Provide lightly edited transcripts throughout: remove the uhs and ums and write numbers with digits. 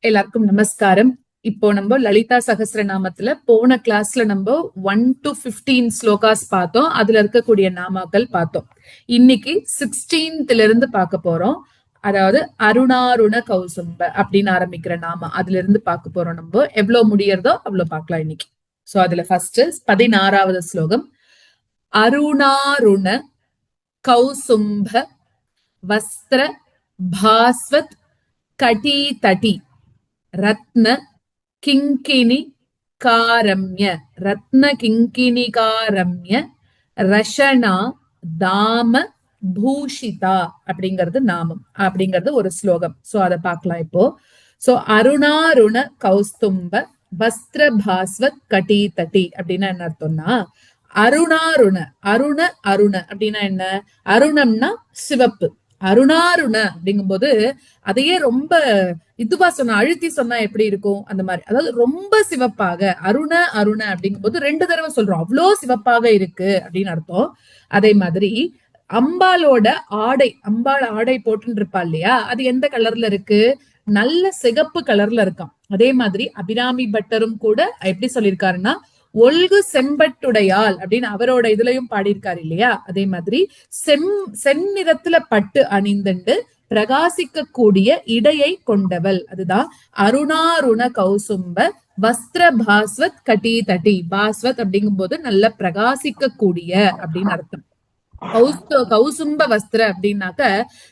எல்லாருக்கும் நமஸ்காரம். இப்போ நம்ம லலிதா சகஸ்ரநாமத்துல போன கிளாஸ்ல நம்ம 1 to 15 ஸ்லோகாஸ் பார்த்தோம். அதுல இருக்கக்கூடிய நாமாக்கள் பார்த்தோம். இன்னைக்கு 16th இருந்து பார்க்க போறோம். அதாவது அருணாருண கௌசும்ப அப்படின்னு ஆரம்பிக்கிற நாம அதுல இருந்து பார்க்க போறோம். நம்ம எவ்வளவு முடியறதோ அவ்வளவு பார்க்கலாம் இன்னைக்கு. சோ அதுல ஃபர்ஸ்ட் 16வது ஸ்லோகம். அருணாருண கௌசும்ப வஸ்திர பாஸ்வத் கடி தடி ரத்ன கிங்கினி காரம்ய ரத்ன கிங்கினி காரம்ய ரஷனா தாம பூஷிதா அப்படிங்கிறது நாமம், அப்படிங்கிறது ஒரு ஸ்லோகம். சோ அதை பார்க்கலாம் இப்போ. சோ அருணாருண கௌஸ்தும்ப வஸ்திர பாஸ்வத் கடி தடி அப்படின்னா என்ன அர்த்தம்னா, அருணாருண அருண அருண அப்படின்னா என்ன, அருணம்னா சிவப்பு, அருணாருண அப்படிங்கும் போது அதையே ரொம்ப இதுவா சொன்னா, அழுத்தி சொன்னா எப்படி இருக்கும் அந்த மாதிரி. அதாவது ரொம்ப சிவப்பாக, அருண அருண அப்படிங்கும் போது 2 தடவை சொல்றோம், அவ்வளோ சிவப்பாக இருக்கு அப்படின்னு அர்த்தம். அதே மாதிரி அம்பாலோட ஆடை, அம்பாள் ஆடை போட்டுன்னு இருப்பா இல்லையா, அது எந்த கலர்ல இருக்கு, நல்ல சிகப்பு கலர்ல இருக்காம். அதே மாதிரி அபிராமி பட்டரும் கூட எப்படி சொல்லியிருக்காருன்னா, ஒல்கு செம்பட்டுடையாள் அப்படின்னு அவரோட இதுலயும் பாடியிருக்காரு இல்லையா. அதே மாதிரி செந்நிறத்துல பட்டு அணிந்துண்டு பிரகாசிக்க கூடிய இடையை கொண்டவள், அதுதான் அருணாருண கௌசும்ப வஸ்திர பாஸ்வத் கடி தடி. பாஸ்வத் அப்படிங்கும் போது நல்ல பிரகாசிக்க கூடிய அப்படின்னு அர்த்தம். கௌசும்ப வஸ்திர அப்படின்னாக்க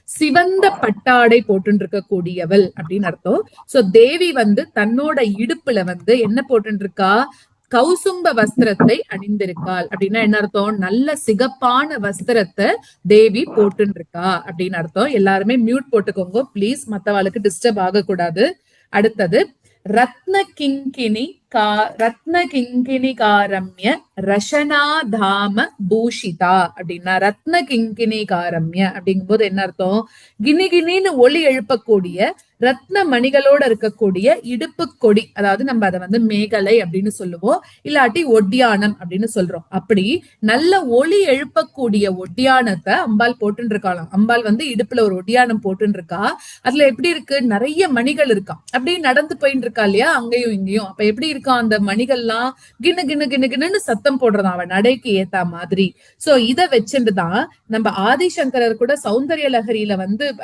சிவந்த பட்டாடை போட்டு இருக்க கூடியவள் அப்படின்னு அர்த்தம். சோ தேவி தன்னோட இடுப்புல என்ன போட்டு இருக்கா, கௌசும்ப வஸ்திரத்தை அணிந்திருக்காள். அப்படின்னா என்ன அர்த்தம், நல்ல சிகப்பான வஸ்திரத்தை தேவி போட்டு இருக்கா அப்படின்னு அர்த்தம். எல்லாருமே மியூட் போட்டுக்கோங்க பிளீஸ், மத்தவாளுக்கு டிஸ்டர்ப் ஆகக்கூடாது. அடுத்தது ரத்ன கிங்கினி காரம்ய ரஷனாதாம பூஷிதா அப்படின்னா, ரத்ன கிங்கினி காரம்ய அப்படிங்கும் போது என்ன அர்த்தம், கிணிகிணின்னு ஒளி எழுப்பக்கூடிய ரத்ன மணிகளோட இருக்கக்கூடிய இடுப்பு கொடி, அதாவது நம்ம அதை மேகலை அப்படின்னு சொல்லுவோம், இல்லாட்டி ஒட்டியானம் அப்படின்னு சொல்றோம். அப்படி நல்ல ஒளி எழுப்பக்கூடிய ஒட்டியானத்தை அம்பாள் போட்டுன்னு இருக்காளாம். அம்பாள் இடுப்புல ஒரு ஒட்டியானம் போட்டுன்னு இருக்கா. அதுல எப்படி இருக்கு, நிறைய மணிகள் இருக்கா. அப்படி நடந்து போயிட்டு இருக்கா இல்லையா, அங்கேயும் இங்கேயும். அப்ப எப்படி இருக்கா, அந்த மணிகள்லாம் கிணு கிணு கிணு கிணுன்னு சத்தம் போடுறதான் அவன் நடைக்கு ஏத்தா மாதிரி. சோ இத வச்சுட்டுதான் நம்ம ஆதிசங்கரர் கூட சௌந்தர்ய லஹரியில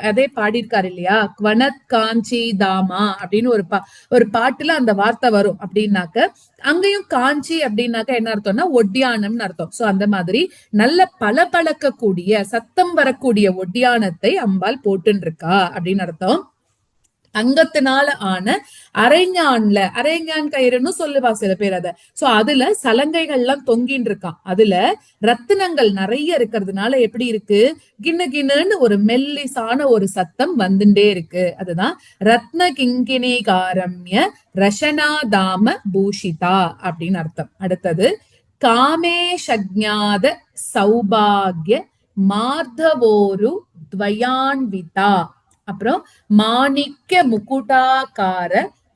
அதே பாடியிருக்காரு இல்லையா, குவனத் காஞ்சி தாமா அப்படின்னு ஒரு பாட்டுல அந்த வார்த்தை வரும். அப்படின்னாக்க அங்கேயும் காஞ்சி அப்படின்னாக்க என்ன அர்த்தம்னா ஒட்டியானம்னு அர்த்தம். சோ அந்த மாதிரி நல்ல பளபளக்க கூடிய சத்தம் வரக்கூடிய ஒட்டியானத்தை அம்பாள் போட்டுன்னு இருக்கா அப்படின்னு அர்த்தம். அங்கத்தினால ஆன அரைஞான் கயிறுன்னு சொல்லுவா சில பேர் அத. சோ அதுல சலங்கைகள்லாம் தொங்கின்னு இருக்கான். அதுல ரத்தினங்கள் நிறைய இருக்கிறதுனால எப்படி இருக்கு, கிண்ணு கிண்ணுன்னு ஒரு மெல்லிசான ஒரு சத்தம் வந்துட்டே இருக்கு. அதுதான் ரத்ன கிங்கினி காரம்ய ரஷனாதாம பூஷிதா அப்படின்னு அர்த்தம். அடுத்தது காமேஷஜ்ஞாத சௌபாகிய மார்தவோரு துவயான்விதா, அப்புறம் மாணிக்க முகுடாக்கார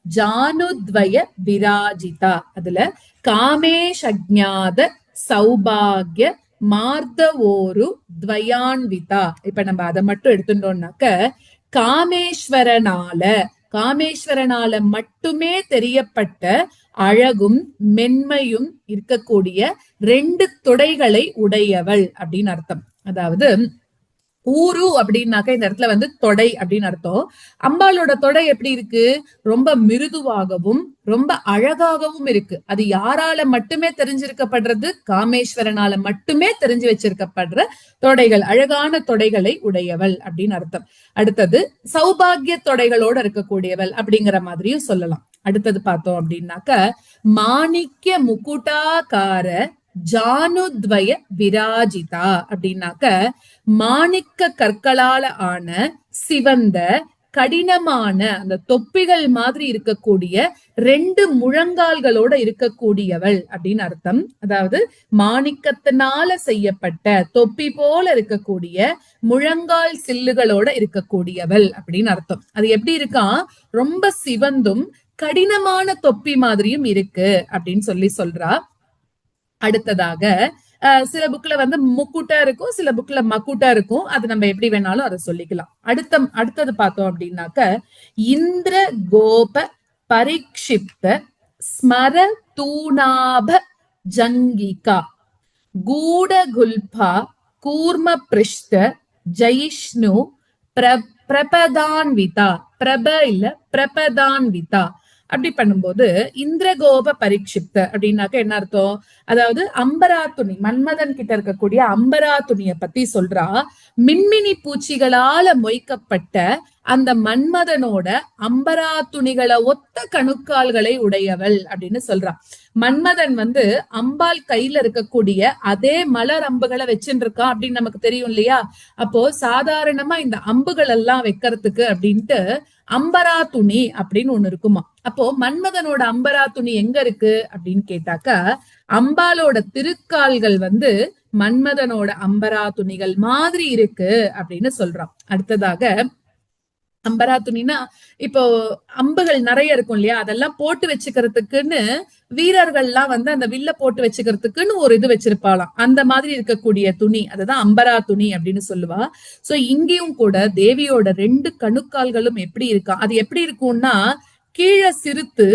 ஜானுத்வய விராஜிதா. அதுல காமேஷஜ்ஞாத சௌபாகிய மார்தவோரு துவயான்விதா. இப்ப நம்ம அதை மட்டும் எடுத்துட்டோம்னாக்க, காமேஸ்வரனால மட்டுமே தெரியப்பட்ட அழகும் மென்மையும் இருக்கக்கூடிய 2 தொடைகளை உடையவள் அப்படின்னு அர்த்தம். அதாவது ஊரு அப்படின்னாக்க இந்த இடத்துல தொடை அப்படின்னு அர்த்தம். அம்பாளோட தொடை எப்படி இருக்கு, ரொம்ப மிருதுவாகவும் ரொம்ப அழகாகவும் இருக்கு. அது யாரால மட்டுமே தெரிஞ்சிருக்கப்படுறது, காமேஸ்வரனால மட்டுமே தெரிஞ்சு வச்சிருக்கப்படுற தொடைகள், அழகான தொடைகளை உடையவள் அப்படின்னு அர்த்தம். அடுத்தது சௌபாகிய தொடைகளோட இருக்கக்கூடியவள் அப்படிங்கிற மாதிரியும் சொல்லலாம். அடுத்தது பார்த்தோம் அப்படின்னாக்க மாணிக்க முகுடாக்கார ஜானுத்வய விராஜிதா அப்படின்னாக்க மாணிக்க கற்களால ஆன சிவந்த கடினமான அந்த தொப்பிகள் மாதிரி இருக்கக்கூடிய 2 முழங்கால்களோட இருக்கக்கூடியவள் அப்படின்னு அர்த்தம். அதாவது மாணிக்கத்தினால செய்யப்பட்ட தொப்பி போல இருக்கக்கூடிய முழங்கால் சில்லுகளோட இருக்கக்கூடியவள் அப்படின்னு அர்த்தம். அது எப்படி இருக்கா, ரொம்ப சிவந்தும் கடினமான தொப்பி மாதிரியும் இருக்கு அப்படின்னு சொல்றா. அடுத்ததாக சில புக்ல வந்து முக்குட்டா இருக்கும், சில புக்ல மக்குட்டா இருக்கும். அது நம்ம எப்படி வேணாலும் அதை சொல்லிக்கலாம். அடுத்தது பார்த்தோம் அப்படின்னாக்க இந்திர கோப பரிக்ஷிப்த ஸ்மர தூணாப ஜங்கிகா கூடகுல்பா கூர்ம பிருஷ்ட ஜெயிஷ்ணு பிரபதான்விதா. பிரப இல்ல பிரபதான்விதா. அப்படி பண்ணும்போது இந்திரகோப பரீட்சிப்த அப்படின்னாக்க என்ன அர்த்தம்? அதாவது அம்பரா துணி, மன்மதன் கிட்ட இருக்கக்கூடிய அம்பரா துணியை பத்தி சொல்றா. மின்மினி பூச்சிகளால மொய்க்கப்பட்ட அந்த மன்மதனோட அம்பரா துணிகளை ஒத்த கணுக்கால்களை உடையவள் அப்படின்னு சொல்றா. மன்மதன் வந்து அம்பாள் கையில இருக்கக்கூடிய அதே மலர் அம்புகளை வச்சுட்டு இருக்கான் அப்படின்னு நமக்கு தெரியும் இல்லையா? அப்போ சாதாரணமா இந்த அம்புகள் எல்லாம் வைக்கிறதுக்கு அப்படின்ட்டு அம்பரா துணி அப்படின்னு ஒண்ணு இருக்குமா. அப்போ மன்மதனோட அம்பரா துணி எங்க இருக்கு அப்படின்னு கேட்டாக்க அம்பாலோட திருக்கால்கள் வந்து மன்மதனோட அம்பரா துணிகள் மாதிரி இருக்கு அப்படின்னு சொல்றான். அடுத்ததாக அம்பரா துணினா இப்போ அம்புகள் நிறைய இருக்கும் இல்லையா, அதெல்லாம் போட்டு வச்சுக்கிறதுக்குன்னு வீரர்கள்லாம் வந்து அந்த வில்ல போட்டு வச்சுக்கிறதுக்குன்னு ஒரு இது வச்சிருப்பாளாம். அந்த மாதிரி இருக்கக்கூடிய துணி அதுதான் அம்பரா துணி அப்படின்னு சொல்லுவா. சோ இங்கேயும் கூட தேவியோட 2 கணுக்கால்களும் எப்படி இருக்கா, அது எப்படி இருக்கும்னா கீழே சிறுத்து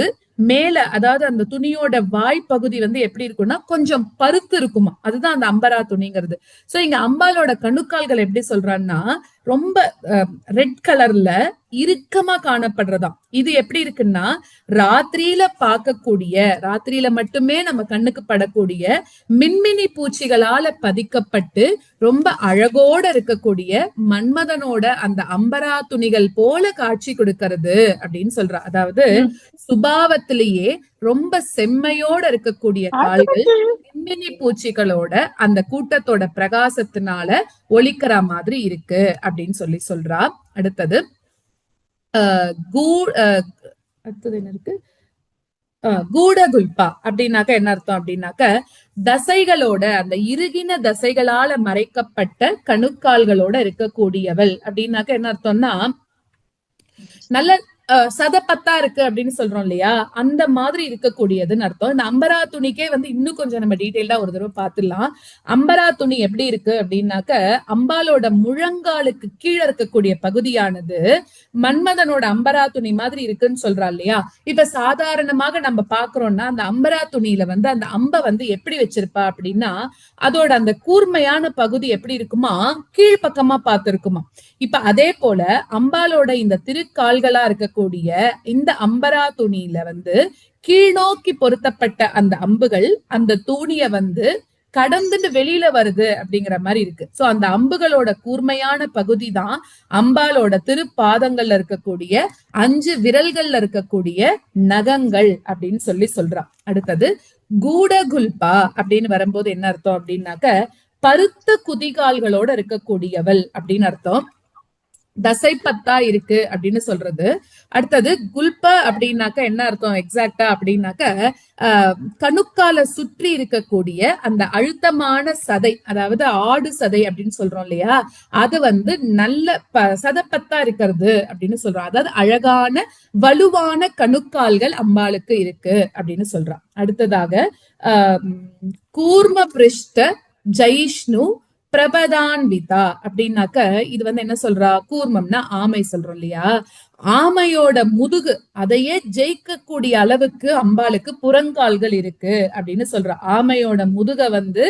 மேல, அதாவது அந்த துணியோட வாய் பகுதி வந்து எப்படி இருக்கும்னா கொஞ்சம் பருத்து இருக்குமா. அதுதான் அந்த அம்பரா துணிங்கிறது. சோ இங்க அம்பாலோட கணுக்கால்கள் எப்படி சொல்றான்னா ரொம்ப ரெட் கலர்ல இறுக்கமா காணப்படுறதாம். இது எப்படி இருக்குன்னா ராத்திரியில பார்க்கக்கூடிய, ராத்திரியில மட்டுமே நம்ம கண்ணுக்கு படக்கூடிய மின்மினி பூச்சிகளால பதிக்கப்பட்டு ரொம்ப அழகோட இருக்கக்கூடிய மன்மதனோட அந்த அம்பரா துணிகள் போல காட்சி கொடுக்கிறது அப்படின்னு சொல்றா. அதாவது சுபாவத்திலேயே ரொம்ப செம்மையோட இருக்கக்கூடிய கால்கள் மின்மினி பூச்சிகளோட அந்த கூட்டத்தோட பிரகாசத்தினால ஒளிக்கிற மாதிரி இருக்கு அப்படின்னு சொல்றா. அடுத்தது அடுத்தது என்ன இருக்கு, கூடகுல்பா அப்படின்னாக்க என்ன அர்த்தம் அப்படின்னாக்க தசைகளோட, அந்த இறுகின தசைகளால மறைக்கப்பட்ட கணுக்கால்களோட இருக்கக்கூடியவள் அப்படின்னாக்க என்ன அர்த்தம்னா நல்ல சதப்பத்தா இருக்கு அப்படின்னு சொல்றோம் இல்லையா, அந்த மாதிரி இருக்கக்கூடியதுன்னு அர்த்தம். இந்த அம்பரா துணிக்கே வந்து இன்னும் கொஞ்சம் நம்ம டீட்டெயிலா ஒரு தடவை பார்த்துடலாம். அம்பரா துணி எப்படி இருக்கு அப்படின்னாக்க அம்பாலோட முழங்காலுக்கு கீழே இருக்கக்கூடிய பகுதியானது மன்மதனோட அம்பரா துணி மாதிரி இருக்குன்னு சொல்றா இல்லையா. இப்ப சாதாரணமாக நம்ம பாக்குறோம்னா அந்த அம்பரா துணியில வந்து அந்த அம்ப வந்து எப்படி வச்சிருப்பா அப்படின்னா அதோட அந்த கூர்மையான பகுதி எப்படி இருக்குமா கீழ்பக்கமா பார்த்திருக்குமா. இப்ப அதே போல அம்பாலோட இந்த திருக்கால்களா இருக்கக்கூடிய இந்த அம்பரா துணியில வந்து கீழ்நோக்கி பொருத்தப்பட்ட அந்த அம்புகள் அந்த தூணிய வந்து கடந்துட்டு வெளியில வருது அப்படிங்கிற மாதிரி இருக்கு. சோ அந்த அம்புகளோட கூர்மையான பகுதி தான் அம்பாலோட திருப்பாதங்கள்ல இருக்கக்கூடிய 5 விரல்கள்ல இருக்கக்கூடிய நகங்கள் அப்படின்னு சொல்றா. அடுத்தது கூடகுல்பா அப்படின்னு வரும்போது என்ன அர்த்தம் அப்படின்னாக்க பருத்த குதிகால்களோட இருக்கக்கூடியவள் அப்படின்னு அர்த்தம். தசைப்பத்தா இருக்கு அப்படின்னு சொல்றது. அடுத்தது குல்ப அப்படின்னாக்க என்ன அர்த்தம் எக்ஸாக்டா அப்படின்னாக்க கணுக்கால சுற்றி இருக்கக்கூடிய அந்த அழுத்தமான சதை, அதாவது ஆடு சதை அப்படின்னு சொல்றோம் இல்லையா, அது வந்து நல்ல சதப்பத்தா இருக்கிறது அப்படின்னு சொல்றோம். அதாவது அழகான வலுவான கணுக்கால்கள் அம்பாளுக்கு இருக்கு அப்படின்னு சொல்றான். அடுத்ததாக கூர்ம பிருஷ்ட ஜெயிஷ்ணு பிரபதான்விதா அப்படின்னாக்க இது வந்து என்ன சொல்றா, கூர்மம்னா ஆமை சொல்றோம் இல்லையா, ஆமையோட முதுகு அதையே ஜெயிக்கக்கூடிய அளவுக்கு அம்பாளுக்கு புறங்கால்கள் இருக்கு அப்படின்னு சொல்றா. ஆமையோட முதுக வந்து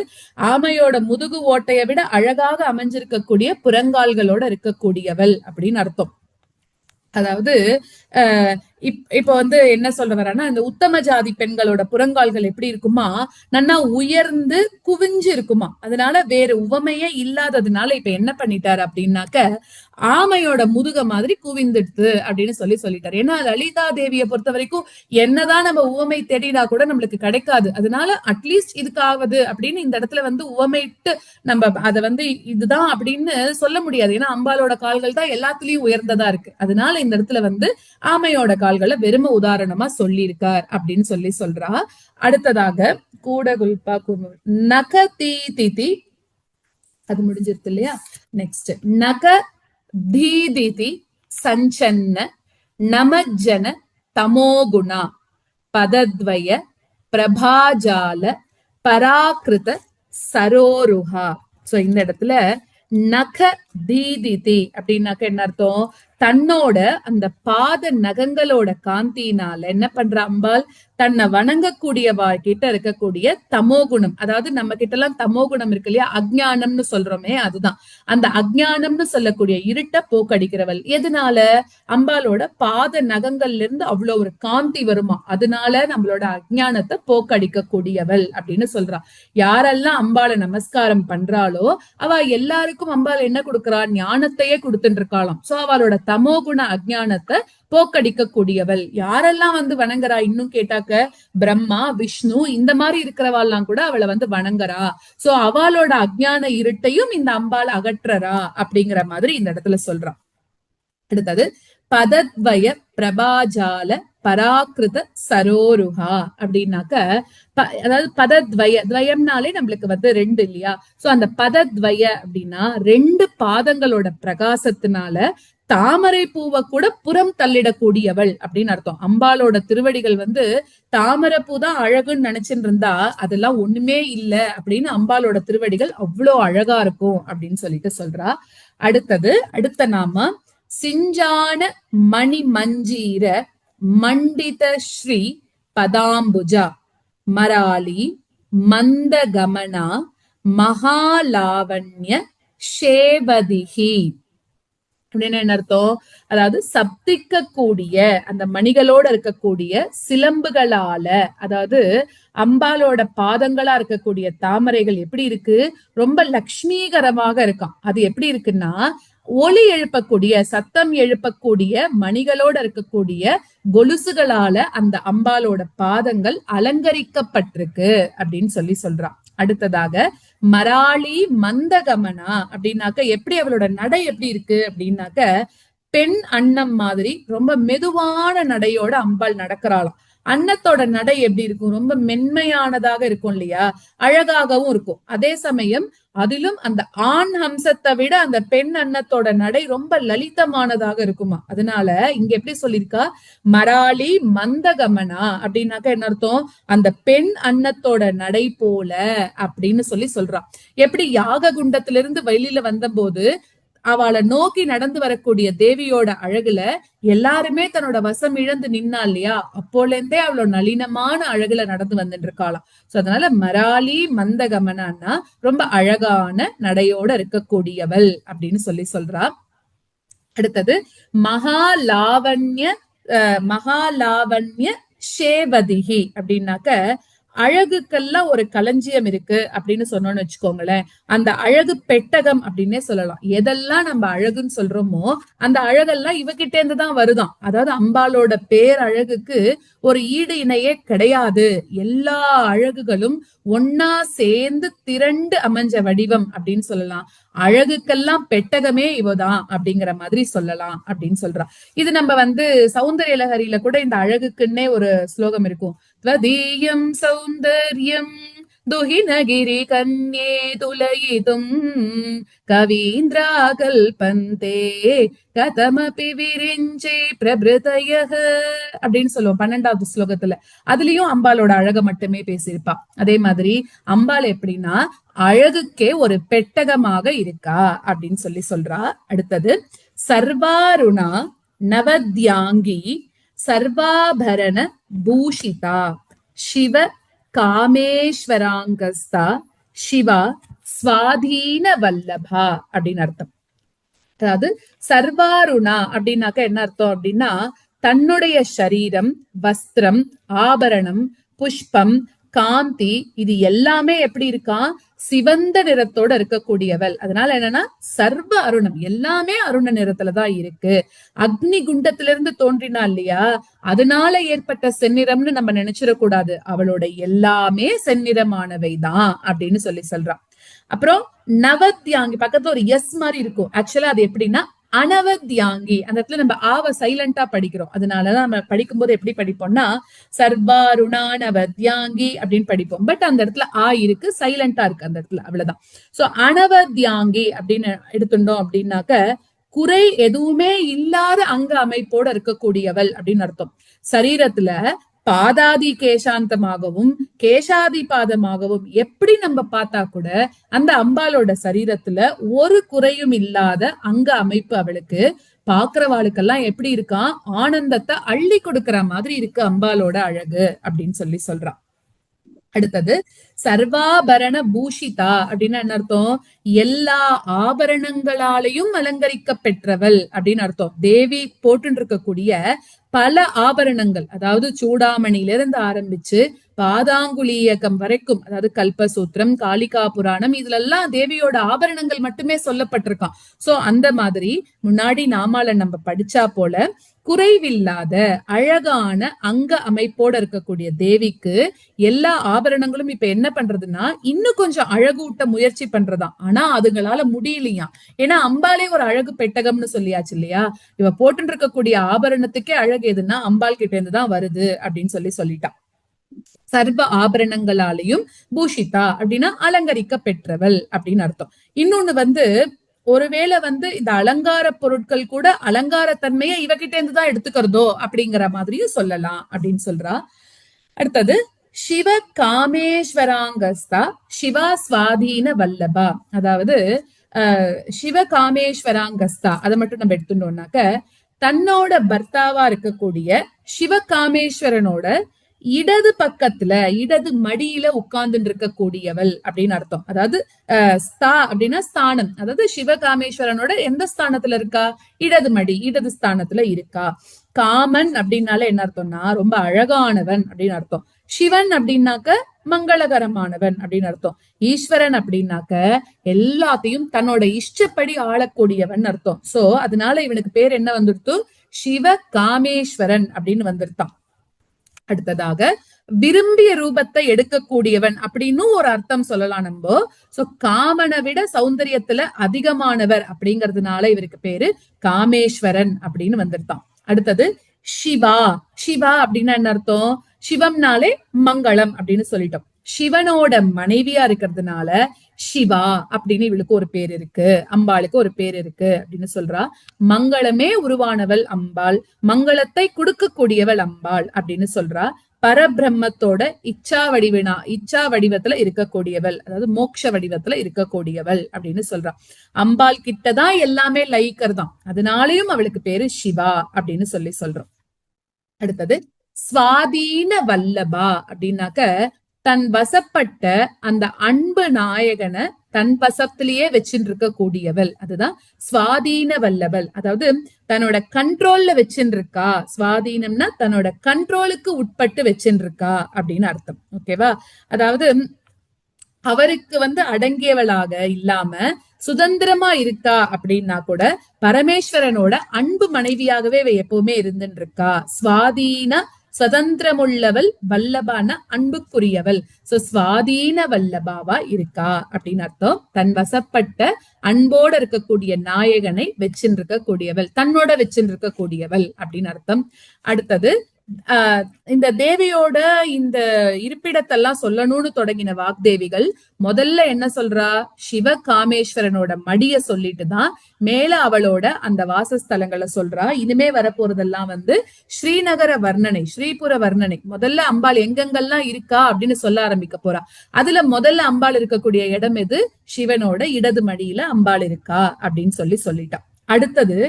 ஆமையோட முதுகு ஓட்டையை விட அழகாக அமைஞ்சிருக்கக்கூடிய புறங்கால்களோட இருக்கக்கூடியவள் அப்படின்னு அர்த்தம். அதாவது இப்ப வந்து என்ன சொல்ல வரேன்னா இந்த உத்தம ஜாதி பெண்களோட புறங்கால்கள் எப்படி இருக்குமா நன்னா உயர்ந்து குவிஞ்சு இருக்குமா. அதனால வேற உவமையே இல்லாததுனால இப்ப என்ன பண்ணிட்டாரு அப்படின்னாக்க ஆமையோட முதுக மாதிரி குவிந்துடுது அப்படின்னு சொல்லிட்டாரு. ஏன்னா லலிதா தேவியை பொறுத்த வரைக்கும் என்னதான் நம்ம உவமை தேடினா கூட நம்மளுக்கு கிடைக்காது. அதனால அட்லீஸ்ட் இதுக்காவது அப்படின்னு இந்த இடத்துல வந்து உவமைட்டு நம்ம அதை வந்து இதுதான் அப்படின்னு சொல்ல முடியாது. ஏன்னா அம்பாலோட கால்கள் தான் எல்லாத்துலயும் உயர்ந்ததா இருக்கு. அதனால இந்த இடத்துல வந்து ஆமையோட கால்களை வெறும உதாரணமா சொல்லியிருக்கார் அப்படின்னு சொல்றா. அடுத்ததாக கூடகுல்பா நக தீதி அது முடிஞ்சிருது இல்லையா. நெக்ஸ்ட் நக தீதிதி சஞ்சன்ன நமஜன தமோகுணா பதத்வய பிரபாஜால பராக்கிருத சரோருஹா. சோ இந்த இடத்துல நக தீதிதி அப்படின்னாக்க என்ன அர்த்தம்? தன்னோட அந்த பாத நகங்களோட காந்தியினால என்ன பண்ற அம்பாள், தன்னை வணங்கக்கூடியவா கிட்ட இருக்கக்கூடிய தமோகுணம், அதாவது நம்ம கிட்ட எல்லாம் தமோகுணம் இருக்கு இல்லையா, அஜ்ஞானம்னு சொல்றோமே, அதுதான் அந்த அஜ்ஞானம்னு சொல்லக்கூடிய இருட்ட போக்கடிக்கிறவள். எதனால? அம்பாலோட பாத நகங்கள்ல இருந்து அவ்வளவு ஒரு காந்தி வருமா, அதனால நம்மளோட அஜ்ஞானத்தை போக்கடிக்க கூடியவள் அப்படின்னு சொல்றா. யாரெல்லாம் அம்பாளை நமஸ்காரம் பண்றாளோ அவ எல்லாருக்கும் அம்பாள் என்ன கொடுக்கறா? ஞானத்தையே கொடுத்துட்டு இருக்காளாம். சோ அவளோட தமோகுண அஜ்ஞானத்தை போக்கடிக்க கூடியவள். யாரெல்லாம் வந்து வணங்குறா இன்னும் கேட்டாக்க, பிரம்மா விஷ்ணு இந்த மாதிரி இருக்கிறவாள்லாம் கூட அவளை வந்து வணங்குறா. சோ அவளோட அஜ்ஞான இருட்டையும் இந்த அம்பாள் அகற்றறா அப்படிங்கிற மாதிரி இந்த இடத்துல சொல்றான். அடுத்தது பதத்வய பிரபாஜால பராக்கிருத சரோருஹா அப்படின்னாக்க, அதாவது பதத்வய, துவயம்னாலே நம்மளுக்கு வந்து ரெண்டு இல்லையா? சோ அந்த பதத்வய அப்படின்னா ரெண்டு பாதங்களோட பிரகாசத்தினால தாமரை பூவை கூட புறம் தள்ளிடக்கூடியவள் அப்படின்னு அர்த்தம். அம்பாளோட திருவடிகள் வந்து தாமரை பூ தான் அழகுன்னு நினைச்சுட்டு இருந்தா அதெல்லாம் ஒண்ணுமே இல்ல அப்படின்னு அம்பாளோட திருவடிகள் அவ்வளோ அழகா இருக்கும் அப்படின்னு சொல்லிட்டு சொல்றா. அடுத்தது அடுத்த நாம சிஞ்சான மணி மஞ்சீர மண்டித ஸ்ரீ பதாம்புஜா மராளி மந்தகமனா மகாலாவண்ய ஷேவதிஹி அப்படின்னு என்ன அர்த்தம்? அதாவது சப்திக்க கூடிய அந்த மணிகளோட இருக்கக்கூடிய சிலம்புகளால, அதாவது அம்பாலோட பாதங்களா இருக்கக்கூடிய தாமரைகள் எப்படி இருக்கு? ரொம்ப லக்ஷ்மீகரமாக இருக்காம். அது எப்படி இருக்குன்னா, ஒலி எழுப்பக்கூடிய, சத்தம் எழுப்பக்கூடிய மணிகளோட இருக்கக்கூடிய கொலுசுகளால அந்த அம்பாலோட பாதங்கள் அலங்கரிக்கப்பட்டிருக்கு அப்படின்னு சொல்றான். அடுத்ததாக மராளி மந்தகமனா அப்படின்னாக்க, எப்படி அவளோட நடை எப்படி இருக்கு அப்படின்னாக்க, பெண் அன்னம் மாதிரி ரொம்ப மெதுவான நடையோட அம்பாள் நடக்கிறாளாம். அன்னத்தோட நடை எப்படி இருக்கும்? ரொம்ப மென்மையானதாக இருக்கும் இல்லையா, அழகாகவும் இருக்கும். அதே சமயம் அதிலும் அந்த ஆண் ஹம்சத்தை விட அந்த பெண் அன்னத்தோட நடை ரொம்ப லலிதமானதாக இருக்குமா. அதனால இங்க எப்படி சொல்லியிருக்கா? மராளி மந்தகமனா அப்படின்னாக்க என்ன அர்த்தம்? அந்த பெண் அன்னத்தோட நடை போல அப்படின்னு சொல்றான். எப்படி யாக குண்டத்திலிருந்து வெளியில வந்த போது அவளை நோக்கி நடந்து வரக்கூடிய தேவியோட அழகுல எல்லாருமே தன்னோட வசம் இழந்து நின்னா இல்லையா, அப்போல இருந்தே அவளோட நளினமான அழகுல நடந்து வந்துட்டு இருக்காளாம். சோ அதனால மராளி மந்தகமனான்னா ரொம்ப அழகான நடையோட இருக்கக்கூடியவள் அப்படின்னு சொல்றா. அடுத்தது மகாலாவண்ய மகாலாவண்ய ஷேவதிஹி அப்படின்னாக்க, அழகுக்கெல்லாம் ஒரு களஞ்சியம் இருக்கு அப்படின்னு சொன்னோம்னு வச்சுக்கோங்களேன். அந்த அழகு பெட்டகம் அப்படின்னே சொல்லலாம். எதெல்லாம் நம்ம அழகுன்னு சொல்றோமோ அந்த அழகெல்லாம் இவகிட்ட இருந்து தான் வருதாம். அதாவது அம்பாலோட பேர் அழகுக்கு ஒரு ஈடு இணையே கிடையாது. எல்லா அழகுகளும் ஒன்னா சேர்ந்து திரண்டு அமைஞ்ச வடிவம் அப்படின்னு சொல்லலாம். அழகுக்கெல்லாம் பெட்டகமே இவதான் அப்படிங்கிற மாதிரி சொல்லலாம் அப்படின்னு சொல்றா. இது நம்ம வந்து சௌந்தர்ய லஹரியில கூட இந்த அழகுக்குன்னே ஒரு ஸ்லோகம் இருக்கும். த்வதீயம் சௌந்தர்யம் துஹினகிரி கன்யே துலயிதும் கவீந்திரா கல்பந்தே கதமபி விரிஞ்சே பிரபிருதயஹ அப்படின்னு சொல்லுவோம் 12வது ஸ்லோகத்துல. அதுலயும் அம்பாலோட அழக மட்டுமே பேசியிருப்பா. அதே மாதிரி அம்பாள் எப்படின்னா அழகுக்கே ஒரு பெட்டகமாக இருக்கா அப்படின்னு சொல்றா. அடுத்தது சர்வாருணா நவத்யாங்கி சர்வாபரண பூஷிதா சிவ காமேஸ்வராங்கஸ்தா சிவா ஸ்வாதீன வல்லபா அப்படின்னு அர்த்தம். அதாவது சர்வாருணா அப்படின்னாக்க என்ன அர்த்தம் அப்படின்னா, தன்னுடைய சரீரம், வஸ்திரம், ஆபரணம், புஷ்பம், காந்தி இது எல்லாமே எப்படி இருக்கா? சிவந்த நிறத்தோட இருக்கக்கூடியவள். அதனால என்னன்னா சர்வ அருணம், எல்லாமே அருண நிறத்துலதான் இருக்கு. அக்னி குண்டத்திலிருந்து தோன்றினா இல்லையா, அதனால ஏற்பட்ட செந்நிறம்னு நம்ம நினைச்சிடக்கூடாது. அவளோட எல்லாமே செந்நிறமானவைதான் அப்படின்னு சொல்றான். அப்புறம் நவத்யாங்கி பக்கத்துல ஒரு எஸ் மாதிரி இருக்கும். ஆக்சுவலா அது எப்படின்னா அனவத்யாங்கி. அந்த இடத்துல நம்ம ஆவ சைலண்டா படிக்கிறோம். அதனாலதான் நம்ம படிக்கும் போது எப்படி படிப்போம்னா சர்வாருணா நவத்யாங்கி அப்படின்னு படிப்போம். பட் அந்த இடத்துல ஆ இருக்கு, சைலண்டா இருக்கு அந்த இடத்துல, அவ்வளவுதான். சோ அனவத்யாங்கி அப்படின்னு எடுத்துட்டோம் அப்படின்னாக்க குறை எதுவுமே இல்லாத அங்க அமைப்போட இருக்கக்கூடியவள் அப்படின்னு அர்த்தம். சரீரத்துல பாதாதி கேசாந்தமாகவும் கேசாதி பாதமாகவும் எப்படி நம்ம பார்த்தா கூட அந்த அம்பாலோட சரீரத்துல ஒரு குறையும் இல்லாத அங்க அமைப்பு அவளுக்கு. பாக்குறவாளுக்கெல்லாம் எப்படி இருக்கான், ஆனந்தத்தை அள்ளி கொடுக்கற மாதிரி இருக்கு அம்பாலோட அழகு அப்படின்னு சொல்றான். அடுத்தது சர்வாபரண பூஷிதா அப்படின்னா என்ன அர்த்தம், எல்லா ஆபரணங்களாலையும் அலங்கரிக்க பெற்றவள் அப்படின்னு அர்த்தம். தேவி போட்டு இருக்கக்கூடிய பல ஆபரணங்கள், அதாவது சூடாமணில இருந்து ஆரம்பிச்சு பாதாங்குலீயகம் வரைக்கும், அதாவது கல்பசூத்திரம், காளிகா புராணம், இதுல எல்லாம் தேவியோட ஆபரணங்கள் மட்டுமே சொல்லப்பட்டிருக்கான். சோ அந்த மாதிரி முன்னாடி நாமால நம்ம படிச்சா போல குறைவில்லாத அழகான அங்க அமைப்போட இருக்கக்கூடிய தேவிக்கு எல்லா ஆபரணங்களும் இப்ப என்ன பண்றதுன்னா இன்னும் கொஞ்சம் அழகூட்ட முயற்சி பண்றதாம். ஆனா அதுங்களால முடியலையா. ஏன்னா அம்பாலே ஒரு அழகு பெட்டகம்னு சொல்லியாச்சு இல்லையா. இவ போட்டு இருக்கக்கூடிய ஆபரணத்துக்கே அழகு எதுன்னா அம்பாள் கிட்ட இருந்துதான் வருது அப்படின்னு சொல்லிட்டான். சர்வ ஆபரணங்களாலையும் பூஷிதா அப்படின்னா அலங்கரிக்க பெற்றவள் அப்படின்னு அர்த்தம். இன்னொன்னு ஒருவேளை இந்த அலங்கார பொருட்கள் கூட அலங்கார தன்மையை இவகிட்ட இருந்துதான் எடுத்துக்கிறதோ அப்படிங்கிற மாதிரியும் சொல்லலாம் அப்படின்னு சொல்றா. அடுத்தது சிவ காமேஸ்வராங்கஸ்தா சிவா சுவாதீன வல்லபா. அதாவது சிவ காமேஸ்வராங்கஸ்தா அதை மட்டும் நம்ம எடுத்துட்டோம்னாக்க தன்னோட பர்த்தாவா இருக்கக்கூடிய சிவ காமேஸ்வரனோட இடது பக்கத்துல இடது மடியில உட்கார்ந்து இருக்கக்கூடியவள் அப்படின்னு அர்த்தம். அதாவது ஸ்தா அப்படின்னா ஸ்தானம், அதாவது சிவகாமேஸ்வரனோட எந்த ஸ்தானத்துல இருக்கா, இடது மடி இடது ஸ்தானத்துல இருக்கா. காமன் அப்படின்னால என்ன அர்த்தம்னா ரொம்ப அழகானவன் அப்படின்னு அர்த்தம். சிவன் அப்படின்னாக்க மங்களகரமானவன் அப்படின்னு அர்த்தம். ஈஸ்வரன் அப்படின்னாக்க எல்லாத்தையும் தன்னோட இஷ்டப்படி ஆளக்கூடியவன் அர்த்தம். சோ அதனால இவனுக்கு பேர் என்ன வந்துருத்து, சிவ காமேஸ்வரன் அப்படின்னு வந்துருத்தான். அடுத்ததாக விரும்பிய ரூபத்தை எடுக்கக்கூடியவன் அப்படின்னு ஒரு அர்த்தம் சொல்லலாம் நம்ம. சோ காமனை விட சௌந்தரியத்துல அதிகமானவர் அப்படிங்கறதுனால இவருக்கு பேரு காமேஸ்வரன் அப்படின்னு வந்துருத்தான். அடுத்தது சிவா. சிவா அப்படின்னா என்ன அர்த்தம், சிவம்னாலே மங்களம் அப்படின்னு சொல்லிட்டோம். சிவனோட மனைவியா இருக்கிறதுனால சிவா அப்படின்னு இவளுக்கு ஒரு பேர் இருக்கு, அம்பாளுக்கு ஒரு பேர் இருக்கு அப்படின்னு சொல்றா. மங்களமே உருவானவள் அம்பாள், மங்களத்தை கொடுக்கக்கூடியவள் அம்பாள் அப்படின்னு சொல்றா. பரபிரம்மத்தோட இச்சா வடிவத்துல இருக்கக்கூடியவள், அதாவது மோட்ச வடிவத்துல இருக்கக்கூடியவள் அப்படின்னு சொல்றா. அம்பாள் கிட்டதான் எல்லாமே லயிக்கிறதாம், அதனாலயும் அவளுக்கு பேரு சிவா அப்படின்னு சொல்றோம். அடுத்தது சுவாதீன வல்லபா அப்படின்னாக்க தன் வசப்பட்ட அந்த அன்பு நாயகனை தன் வசத்திலேயே வச்சுட்டு இருக்க கூடியவள், அதுதான் சுவாதீன வல்லவள். அதாவது தன்னோட கண்ட்ரோல்ல வச்சுட்டு இருக்கா. சுவாதீனம்னா தன்னோட கண்ட்ரோலுக்கு உட்பட்டு வச்சுட்டு இருக்கா அப்படின்னு அர்த்தம். ஓகேவா. அதாவது அவருக்கு அடங்கியவளாக இல்லாம சுதந்திரமா இருக்கா அப்படின்னா கூட பரமேஸ்வரனோட அன்பு மனைவியாகவே இவ எப்பவுமே இருந்துட்டு இருக்கா. சுவாதீன சுதந்திரமுள்ளவள், வல்லபான அன்புக்குரியவள். சோ சுவாதீன வல்லபாவா இருக்கா அப்படின்னு அர்த்தம். தன் வசப்பட்ட அன்போட இருக்கக்கூடிய நாயகனை வச்சுட்டு இருக்க கூடியவள், தன்னோட வச்சுட்டு இருக்க கூடியவள் அப்படின்னு அர்த்தம். அடுத்தது இந்த தேவியோட இந்த இருப்பிடத்தெல்லாம் சொல்லணும்னு தொடங்கின வாக்தேவிகள் முதல்ல என்ன சொல்றா, சிவ காமேஸ்வரனோட மடிய சொல்லிட்டுதான் மேல அவளோட அந்த வாசஸ்தலங்களை சொல்றா. இனிமே வரப்போறதெல்லாம் ஸ்ரீநகர வர்ணனை, ஸ்ரீபுர வர்ணனை. முதல்ல அம்பாள் எங்கெங்கெல்லாம் இருக்கா அப்படின்னு சொல்ல ஆரம்பிக்க போறா. அதுல முதல்ல அம்பாள் இருக்கக்கூடிய இடம் எது, சிவனோட இடது மடியில அம்பாள் இருக்கா அப்படின்னு சொல்லிட்டா. அடுத்தது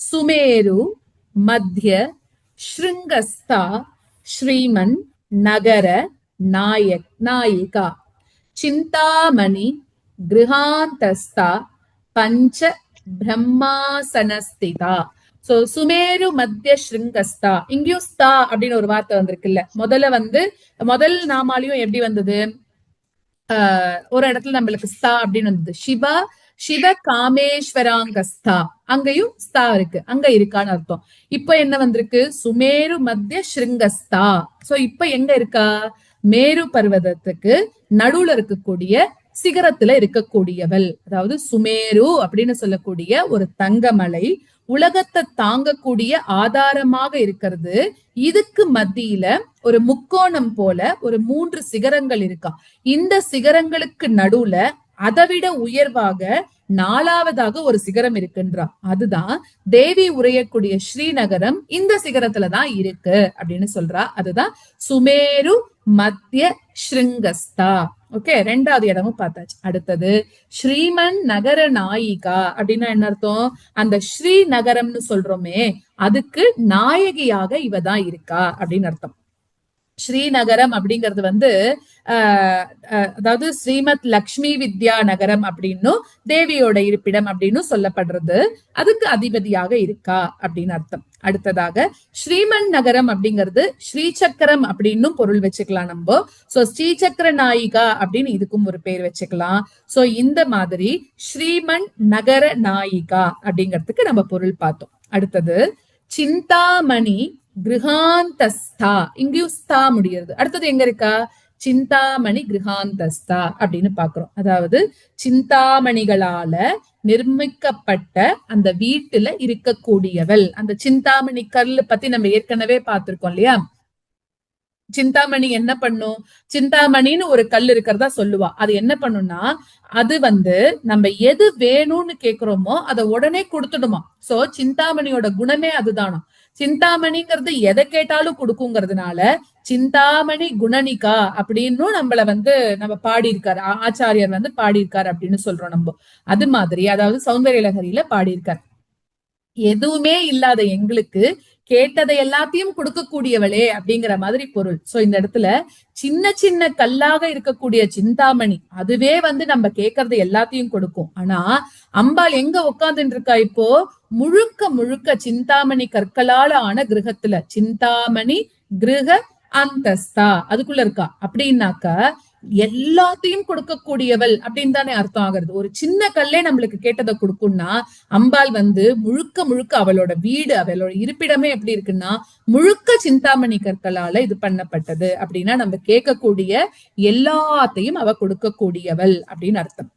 சுமேரு மத்திய ஸ்ருங்கஸ்தா ஸ்ரீமன் நகர நாயிகா சிந்தாமணி கிருஹாந்தஸ்தா பஞ்ச பிரம்மாசனஸ்திதா. சோ சுமேரு மத்திய ஸ்ருங்கஸ்தா, இங்கேயும் ஸ்தா அப்படின்னு ஒரு வார்த்தை வந்திருக்குல்ல. முதல் நாமாலையும் எப்படி வந்தது, ஒரு இடத்துல நம்மளுக்கு ஸ்தா அப்படின்னு வந்தது. சிவ காமேஸ்வராங்கஸ்தா, அங்கேயும் ஸ்தா இருக்கு, அங்க இருக்கான்னு அர்த்தம். இப்ப என்ன வந்திருக்கு, சுமேரு மத்திய ஸ்ருங்கஸ்தா. சோ இப்ப எங்க இருக்கா, மேரு பர்வதத்துக்கு நடுவுல இருக்கக்கூடிய சிகரத்துல இருக்கக்கூடியவள். அதாவது சுமேரு அப்படின்னு சொல்லக்கூடிய ஒரு தங்கமலை உலகத்தை தாங்கக்கூடிய ஆதாரமாக இருக்கிறது. இதுக்கு மத்தியில ஒரு முக்கோணம் போல ஒரு 3 சிகரங்கள் இருக்கா. இந்த சிகரங்களுக்கு நடுவுல அதை விட உயர்வாக 4வதாக ஒரு சிகரம் இருக்குன்றா. அதுதான் தேவி உரையக்கூடிய ஸ்ரீநகரம் இந்த சிகரத்துலதான் இருக்கு அப்படின்னு சொல்றா. அதுதான் சுமேரு மத்திய ஸ்ருங்கஸ்தா. ஓகே, 2வது இடமும் பார்த்தாச்சு. அடுத்தது ஸ்ரீமன் நகர நாயிகா அப்படின்னா என்ன அர்த்தம்? அந்த ஸ்ரீநகரம்னு சொல்றோமே அதுக்கு நாயகியாக இவதான் இருக்கா அப்படின்னு அர்த்தம். ஸ்ரீநகரம் அப்படிங்கிறது வந்து அதாவது ஸ்ரீமத் லக்ஷ்மி வித்யா நகரம் அப்படின்னும் தேவியோட இருப்பிடம் அப்படின்னு சொல்லப்படுறது. அதுக்கு அதிபதியாக இருக்கா அப்படின்னு அர்த்தம். அடுத்ததாக ஸ்ரீமன் நகரம் அப்படிங்கிறது ஸ்ரீசக்கரம் அப்படின்னு பொருள் வச்சுக்கலாம் நம்ம. சோ ஸ்ரீசக்கர நாயிகா அப்படின்னு இதுக்கும் ஒரு பேர் வச்சுக்கலாம். சோ இந்த மாதிரி ஸ்ரீமன் நகர நாயிகா அப்படிங்கிறதுக்கு நம்ம பொருள் பார்த்தோம். அடுத்தது சிந்தாமணி கிருஹாந்தஸ்தா, இங்கேயும் ஸ்தா முடியாது. அடுத்தது எங்க இருக்கா? சிந்தாமணி கிருஹாந்தஸ்தா அப்படின்னு பாக்குறோம். அதாவது சிந்தாமணிகளால நிர்மிக்கப்பட்ட அந்த வீட்டுல இருக்கக்கூடியவள். அந்த சிந்தாமணி கல்லு பத்தி நம்ம ஏற்கனவே பார்த்திருக்கோம் இல்லையா? சிந்தாமணி என்ன பண்ணும்? சிந்தாமணின்னு ஒரு கல் இருக்கிறதா சொல்லுவா. அது என்ன பண்ணும்னா அது வந்து நம்ம எது வேணும்னு கேக்குறோமோ அதை உடனே கொடுத்துடுமா. சோ சிந்தாமணியோட குணமே அதுதானா. சிந்தாமணிங்கிறது எதை கேட்டாலும் கொடுக்குங்கிறதுனால சிந்தாமணி குணனிகா அப்படின்னு நம்மள வந்து நம்ம பாடியிருக்காரு, ஆச்சாரியர் வந்து பாடியிருக்காரு அப்படின்னு சொல்றோம் நம்ம. அது மாதிரி அதாவது சௌந்தர்ய லகரியில பாடியிருக்காரு. எதுவுமே இல்லாத எங்களுக்கு கேட்டதை எல்லாத்தையும் கொடுக்கக்கூடியவளே அப்படிங்கிற மாதிரி பொருள். சோ இந்த இடத்துல சின்ன சின்ன கல்லாக இருக்கக்கூடிய சிந்தாமணி அதுவே வந்து நம்ம கேட்கறது எல்லாத்தையும் கொடுக்கும். ஆனா அம்பாள் எங்க உட்கார்ந்துட்டு இருக்கா இப்போ? முழுக்க முழுக்க சிந்தாமணி கற்களால ஆன கிரகத்துல. சிந்தாமணி கிரக அந்தஸ்தா அதுக்குள்ள இருக்கா. அப்படின்னாக்க எல்லாத்தையும் கொடுக்கக்கூடியவள் அப்படின்னு தானே அர்த்தம் ஆகிறது. ஒரு சின்ன கல்லே நம்மளுக்கு கேட்டதை கொடுக்கும்னா அம்பாள் வந்து முழுக்க முழுக்க அவளோட வீடு, அவளோட இருப்பிடமே எப்படி இருக்குன்னா முழுக்க சிந்தாமணி கற்களால இது பண்ணப்பட்டது. அப்படின்னா நம்ம கேட்கக்கூடிய எல்லாத்தையும் அவ கொடுக்கக்கூடியவள் அப்படின்னு அர்த்தம்.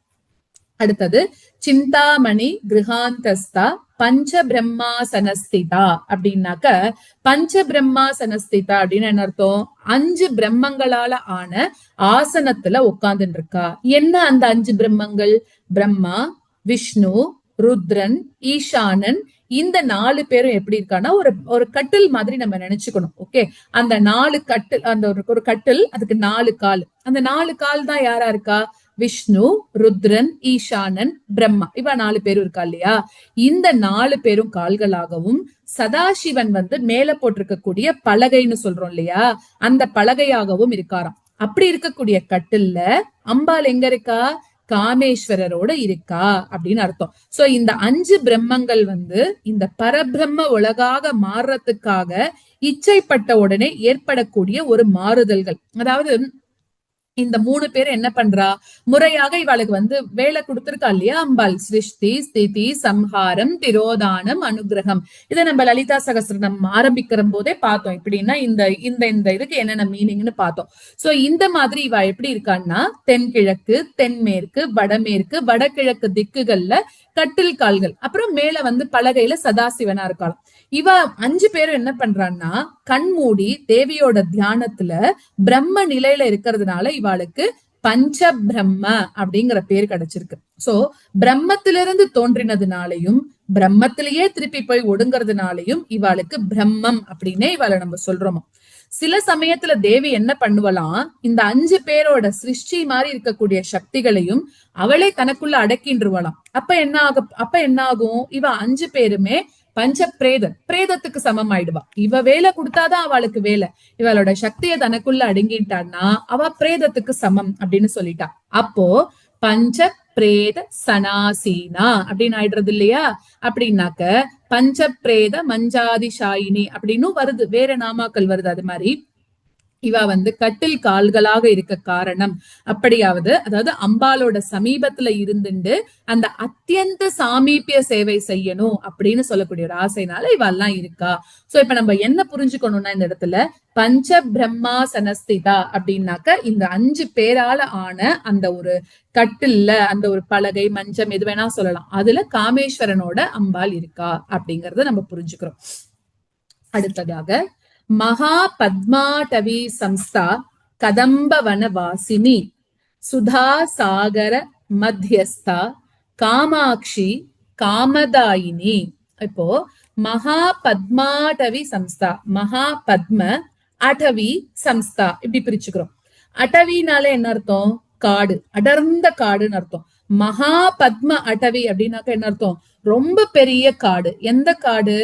அடுத்தது சிந்தாமணி கிருஹாந்தஸ்தா பஞ்ச பிரம்மாசனஸ்திதா அப்படின்னாக்க பஞ்ச பிரம்மாசனஸ்திதா அப்படின்னு என்ன அர்த்தம்? 5 பிரம்மங்களால ஆன ஆசனத்துல உட்கார்ந்துட்டு இருக்கா. என்ன அந்த 5 பிரம்மங்கள்? பிரம்மா, விஷ்ணு, ருத்ரன், ஈசானன். இந்த 4 பேரும் எப்படி இருக்கான்னா ஒரு கட்டில் மாதிரி நம்ம நினைச்சுக்கணும். ஓகே, அந்த 4 கட்டில், அந்த ஒரு கட்டில், அதுக்கு 4 கால். அந்த 4 கால் தான் யாரா இருக்கா? விஷ்ணு, ருத்ரன், ஈசானன், பிரம்மா. இவ 4 பேரும் இருக்கா இல்லையா? இந்த 4 பேரும் கால்களாகவும் சதாசிவன் வந்து மேல போட்டிருக்கக்கூடிய பலகைன்னு சொல்றோம் இல்லையா, அந்த பலகையாகவும் இருக்காராம். அப்படி இருக்கக்கூடிய கட்டில்ல அம்பாள் எங்க இருக்கா? காமேஸ்வரரோட இருக்கா அப்படின்னு அர்த்தம். சோ இந்த 5 பிரம்மங்கள் வந்து இந்த பரபிரம்ம உலகாக மாறுறதுக்காக இச்சைப்பட்ட உடனே ஏற்படக்கூடிய ஒரு மாறுதல்கள். அதாவது இந்த 3 பேர் என்ன பண்றா? முறையாக இவாளுக்கு வந்து வேலை கொடுத்திருக்கா இல்லையா அம்பாள். சிருஷ்டி, ஸ்திதி, சம்ஹாரம், திரோதானம், அனுகிரகம். இதை நம்ம லலிதா சகஸ்ரம் ஆரம்பிக்கிற போதே பார்த்தோம். இப்படின்னா இந்த இந்த இந்த இதுக்கு என்னென்ன மீனிங்னு பார்த்தோம். சோ இந்த மாதிரி இவ எப்படி இருக்கான்னா தென்கிழக்கு, தென்மேற்கு, வடமேற்கு, வடகிழக்கு திக்குகள்ல கட்டில் கால்கள், அப்புறம் மேல வந்து பலகையில சதாசிவனா இருக்கலாம். இவ 5 பேரும் என்ன பண்றான்னா கண்மூடி தேவியோட தியானத்துல பிரம்ம நிலையில இருக்கிறதுனால இவாளுக்கு பஞ்ச பிரம்ம அப்படிங்கிற பேர் கிடைச்சிருக்கு. சோ பிரம்மத்திலிருந்து தோன்றினதுனாலையும் பிரம்மத்திலேயே திருப்பி போய் ஒடுங்கிறதுனாலையும் இவாளுக்கு பிரம்மம் அப்படின்னே இவாளை நம்ம சொல்றோமோ. சில சமயத்துல தேவி என்ன பண்ணுவலாம், இந்த 5 பேரோட சிருஷ்டி மாதிரி இருக்கக்கூடிய சக்திகளையும் அவளே தனக்குள்ள அடக்கின்றுவலாம். அப்ப என்ன ஆகும்? இவ 5 பேருமே பஞ்ச பிரேதத்துக்கு சமம் ஆயிடுவா. இவ வேலை கொடுத்தாதான் அவளுக்கு வேலை. இவளோட சக்தியை தனக்குள்ள அடங்கிட்டான்னா அவ பிரேதத்துக்கு சமம் அப்படின்னு சொல்லிட்டா. அப்போ பஞ்ச பிரேத சனாசீனா அப்படின்னு ஆயிடுறது இல்லையா? அப்படின்னாக்க பஞ்ச பிரேத மஞ்சாதிஷாயினி அப்படின்னு வருது, வேற நாமாக்கள் வருது. அது மாதிரி இவ வந்து கட்டில் கால்களாக இருக்க காரணம் அப்படியாவது, அதாவது அம்பாலோட சமீபத்துல இருந்துட்டு அந்த அத்தியந்த சாமீபிய சேவை செய்யணும் அப்படின்னு சொல்லக்கூடிய ஒரு ஆசைனால இவெல்லாம் இருக்கா. சோ இப்ப நம்ம என்ன புரிஞ்சுக்கணும்னா இந்த இடத்துல பஞ்ச பிரம்மா சனஸ்திதா அப்படின்னாக்க இந்த 5 பேரால ஆன அந்த ஒரு கட்டில்ல அந்த ஒரு பலகை, மஞ்சம், எது வேணா சொல்லலாம், அதுல காமேஸ்வரனோட அம்பாள் இருக்கா அப்படிங்கறத நம்ம புரிஞ்சுக்கிறோம். அடுத்ததாக மகா பத்மாடவி சம்ஸ்தா கதம்பவன வாசினி சுதா சாகர மத்தியஸ்தா, காமாட்சி, காமதாயினி. இப்போ மகா பத்மாடவி சம்ஸ்தா, மகா பத்ம அடவி சம்ஸ்தா இப்படி பிரிச்சுக்கிறோம். அடவினால என்ன அர்த்தம்? காடு, அடர்ந்த காடுன்னு அர்த்தம். மகா பத்ம அடவி அப்படின்னாக்க என்ன அர்த்தம்? ரொம்ப பெரிய காடு. எந்த காடு?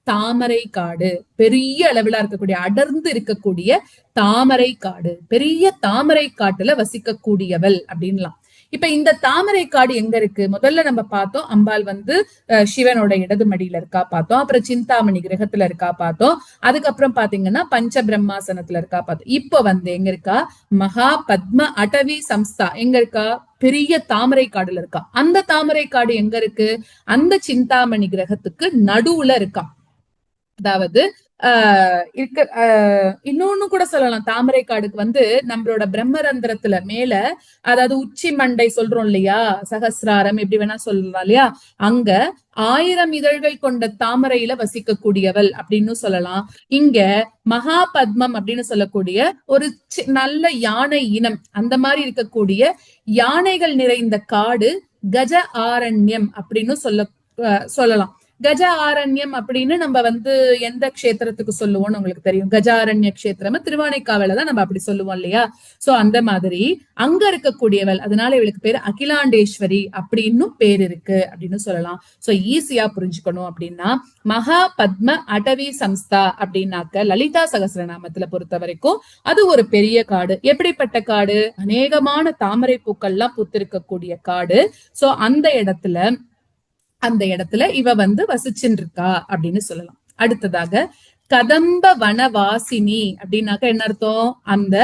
தாமரை காடு. பெரிய அளவுல இருக்கக்கூடிய, அடர்ந்து இருக்கக்கூடிய தாமரை காடு. பெரிய தாமரை காட்டுல வசிக்கக்கூடியவள் அப்படின்லாம். இப்ப இந்த தாமரை காடு எங்க இருக்கு? முதல்ல நம்ம பார்த்தோம், அம்பாள் வந்து சிவனோட இடது மடியில இருக்கா பார்த்தோம். அப்புறம் சிந்தாமணி கிரகத்துல இருக்கா பார்த்தோம். அதுக்கப்புறம் பாத்தீங்கன்னா பஞ்ச பிரம்மாசனத்துல இருக்கா பார்த்தோம். இப்ப வந்து எங்க இருக்கா? மகா பத்ம அடவி சம்ஸ்தா எங்க இருக்கா? பெரிய தாமரை காடுல இருக்கா. அந்த தாமரை காடு எங்க இருக்கு? அந்த சிந்தாமணி கிரகத்துக்கு நடுவுல இருக்கா. அதாவது இன்னொன்னு கூட சொல்லலாம். தாமரை காடுக்கு வந்து நம்மளோட பிரம்மரந்திரத்துல மேல, அதாவது உச்சி மண்டை சொல்றோம் இல்லையா, சகசிராரம் எப்படி வேணா சொல்லலாம் இல்லையா, அங்க 1000 இதழ்கள் கொண்ட தாமரையில வசிக்கக்கூடியவள் அப்படின்னு சொல்லலாம். இங்க மகா பத்மம் அப்படின்னு சொல்லக்கூடிய ஒரு நல்ல யானை இனம், அந்த மாதிரி இருக்கக்கூடிய யானைகள் நிறைந்த காடு கஜ ஆரண்யம் அப்படின்னு சொல்லலாம். கஜ ஆரண்யம் அப்படின்னு நம்ம வந்து எந்த க்ஷேத்திரத்துக்கு சொல்லுவோம்னு உங்களுக்கு தெரியும். கஜாரண்ய க்ஷேத்திரம் திருவானைக்காவல தான் நம்ம அப்படி சொல்லுவோம் இல்லையா. சோ அந்த மாதிரி அங்க இருக்கக்கூடியவள், அதனால இவளுக்கு பேரு அகிலாண்டேஸ்வரி அப்படின்னு பேர் இருக்கு அப்படின்னு சொல்லலாம். சோ ஈஸியா புரிஞ்சுக்கணும் அப்படின்னா, மகா பத்ம அடவி சம்ஸ்தா அப்படின்னாக்க லலிதா சகஸ்ரநாமத்துல பொறுத்த வரைக்கும் அது ஒரு பெரிய காடு. எப்படிப்பட்ட காடு? அநேகமான தாமரை பூக்கள்லாம் பூத்திருக்கக்கூடிய காடு. சோ அந்த இடத்துல இவ வந்து வசிச்சுட்டு இருக்கா அப்படின்னு சொல்லலாம். அடுத்ததாக கதம்ப வனவாசினி அப்படின்னாக்க என்ன அர்த்தம்? அந்த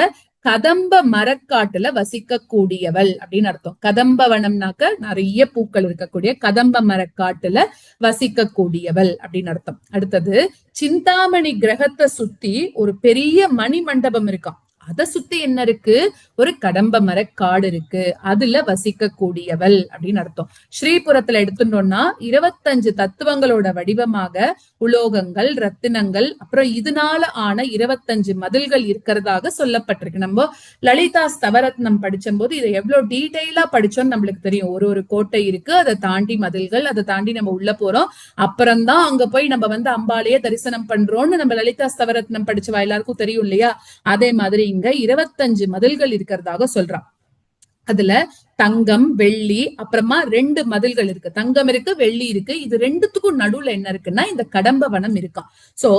கதம்ப மரக்காட்டுல வசிக்க கூடியவள் அப்படின்னு அர்த்தம். கதம்ப வனம்னாக்க நிறைய பூக்கள் இருக்கக்கூடிய கதம்ப மரக்காட்டுல வசிக்க கூடியவள் அப்படின்னு அர்த்தம். அடுத்தது சிந்தாமணி கிரகத்தை சுத்தி ஒரு பெரிய மணி மண்டபம் இருக்காம். அதை சுத்தி என்ன இருக்கு? ஒரு கடம்ப மர காடு இருக்கு. அதுல வசிக்க கூடியவள் அப்படின்னு அர்த்தம். ஸ்ரீபுரத்துல எடுத்துட்டோம்னா 25 தத்துவங்களோட வடிவமாக உலோகங்கள், ரத்தினங்கள், அப்புறம் இதனால ஆன 25 மதில்கள் இருக்கிறதாக சொல்லப்பட்டிருக்கு. நம்ம லலிதா ஸ்தவரத்னம் படிச்சும் போது இதை எவ்வளவு டீடைலா படிச்சோம்னு நம்மளுக்கு தெரியும். ஒரு கோட்டை இருக்கு, அதை தாண்டி மதில்கள், அதை தாண்டி நம்ம உள்ள போறோம். அப்புறம்தான் அங்க போய் நம்ம வந்து அம்பாளையே தரிசனம் பண்றோம்னு நம்ம லலிதா ஸ்தவரத்னம் படிச்சவா எல்லாருக்கும் தெரியும் இல்லையா. அதே மாதிரி இங்க 25 மதில்கள் இருக்கிறதாக சொல்றான். அதுல தங்கம், வெள்ளி, அப்புறமா 2 மதில்கள் இருக்கு. தங்கம் இருக்கு, வெள்ளி இருக்கு. இது ரெண்டுத்துக்கும் நடுவுல என்ன இருக்குன்னா இந்த கடம்ப வனம் இருக்கான். சோ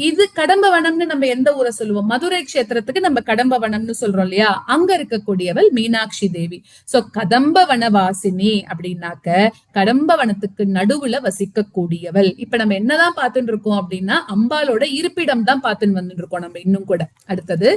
இது கடம்ப வனம்னு நம்ம எந்த ஊரை சொல்லுவோம்? மதுரை கஷேத்திரத்துக்கு நம்ம கடம்ப வனம்னு சொல்றோம் இல்லையா. அங்க இருக்கக்கூடியவள் மீனாட்சி தேவி. சோ கதம்ப வனவாசினி அப்படின்னாக்க கடம்ப வனத்துக்கு நடுவுல வசிக்க கூடியவள். இப்ப நம்ம என்னதான் பார்த்துட்டு இருக்கோம் அப்படின்னா அம்பாலோட இருப்பிடம் தான் பார்த்துன்னு வந்துட்டு இருக்கோம் நம்ம இன்னும் கூட. அடுத்தது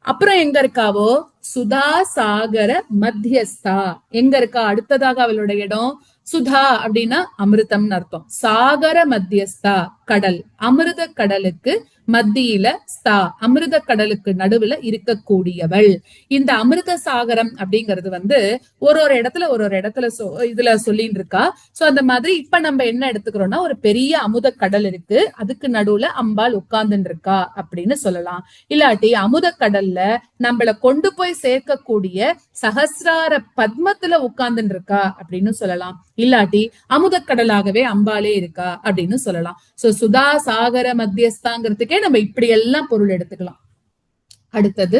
அப்புறம் எங்க இருக்காவோ? சுதா சாகர மத்தியஸ்தா எங்க இருக்கா? அடுத்ததாக அவளோட இடம் சுதா அப்படின்னா அமிர்தம்னு அர்த்தம். சாகர மத்தியஸ்தா கடல், அமிர்த கடலுக்கு மத்தியில ஸ்தா, அமிர்த கடலுக்கு நடுவுல இருக்கக்கூடியவள். இந்த அமிர்த சாகரம் அப்படிங்கிறது வந்து ஒரு இடத்துல இதுல சொல்லிட்டு இருக்கா. சோ அந்த மாதிரி இப்ப நம்ம என்ன எடுத்துக்கிறோம்னா ஒரு பெரிய அமுத கடல் இருக்கு, அதுக்கு நடுவுல அம்பாள் உட்கார்ந்துட்டு இருக்கா அப்படின்னு சொல்லலாம். இல்லாட்டி அமுத கடல்ல நம்மள கொண்டு போய் சேர்க்கக்கூடிய சகசிரார பத்மத்துல உட்கார்ந்துட்டு இருக்கா அப்படின்னு சொல்லலாம். இல்லாட்டி அமுத கடலாகவே அம்பாலே இருக்கா அப்படின்னு சொல்லலாம். சோ சுதா சாகர மத்தியஸ்தாங்கிறதுக்கே நம்ம இப்படி எல்லாம் பொருள் எடுத்துக்கலாம். அடுத்தது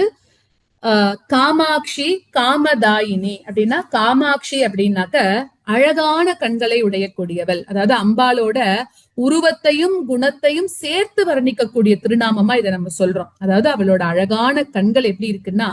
காமாட்சி காமதாயினி அப்படின்னா, காமாட்சி அப்படின்னாக்க அழகான கண்களை உடையக்கூடியவள். அதாவது அம்பாளோட உருவத்தையும் குணத்தையும் சேர்த்து வர்ணிக்கக்கூடிய திருநாமமா இதை நம்ம சொல்றோம். அதாவது அவளோட அழகான கண்கள் எப்படி இருக்குன்னா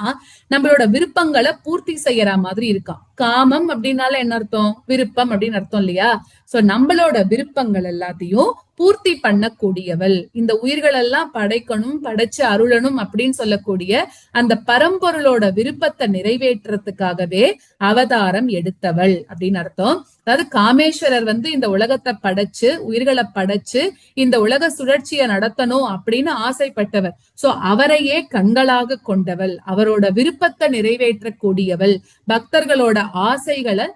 நம்மளோட விருப்பங்களை பூர்த்தி செய்யற மாதிரி இருக்காம். காமம் அப்படின்னால என்ன அர்த்தம்? விருப்பம் அப்படின்னு அர்த்தம் இல்லையா. சோ நம்மளோட விருப்பங்கள் எல்லாத்தையும் பூர்த்தி பண்ணக்கூடியவள். இந்த உயிர்கள் எல்லாம் படைக்கணும், படைச்சு அருளணும் அப்படின்னு சொல்லக்கூடிய அந்த பரம்பொருளோட விருப்பத்தை நிறைவேற்றத்துக்காகவே அவதாரம் எடுத்தவள் அப்படின்னு அர்த்தம். அதாவது காமேஸ்வரர் வந்து இந்த உலகத்தை படைச்சு உயிர்களை படைச்சு இந்த உலக சுழற்சியை நடத்தணும் அப்படின்னு ஆசைப்பட்டவர். சோ அவரையே கண்களாக கொண்டவள், அவரோட விருப்பத்தை நிறைவேற்றக்கூடியவள், பக்தர்களோட ஆசைகளை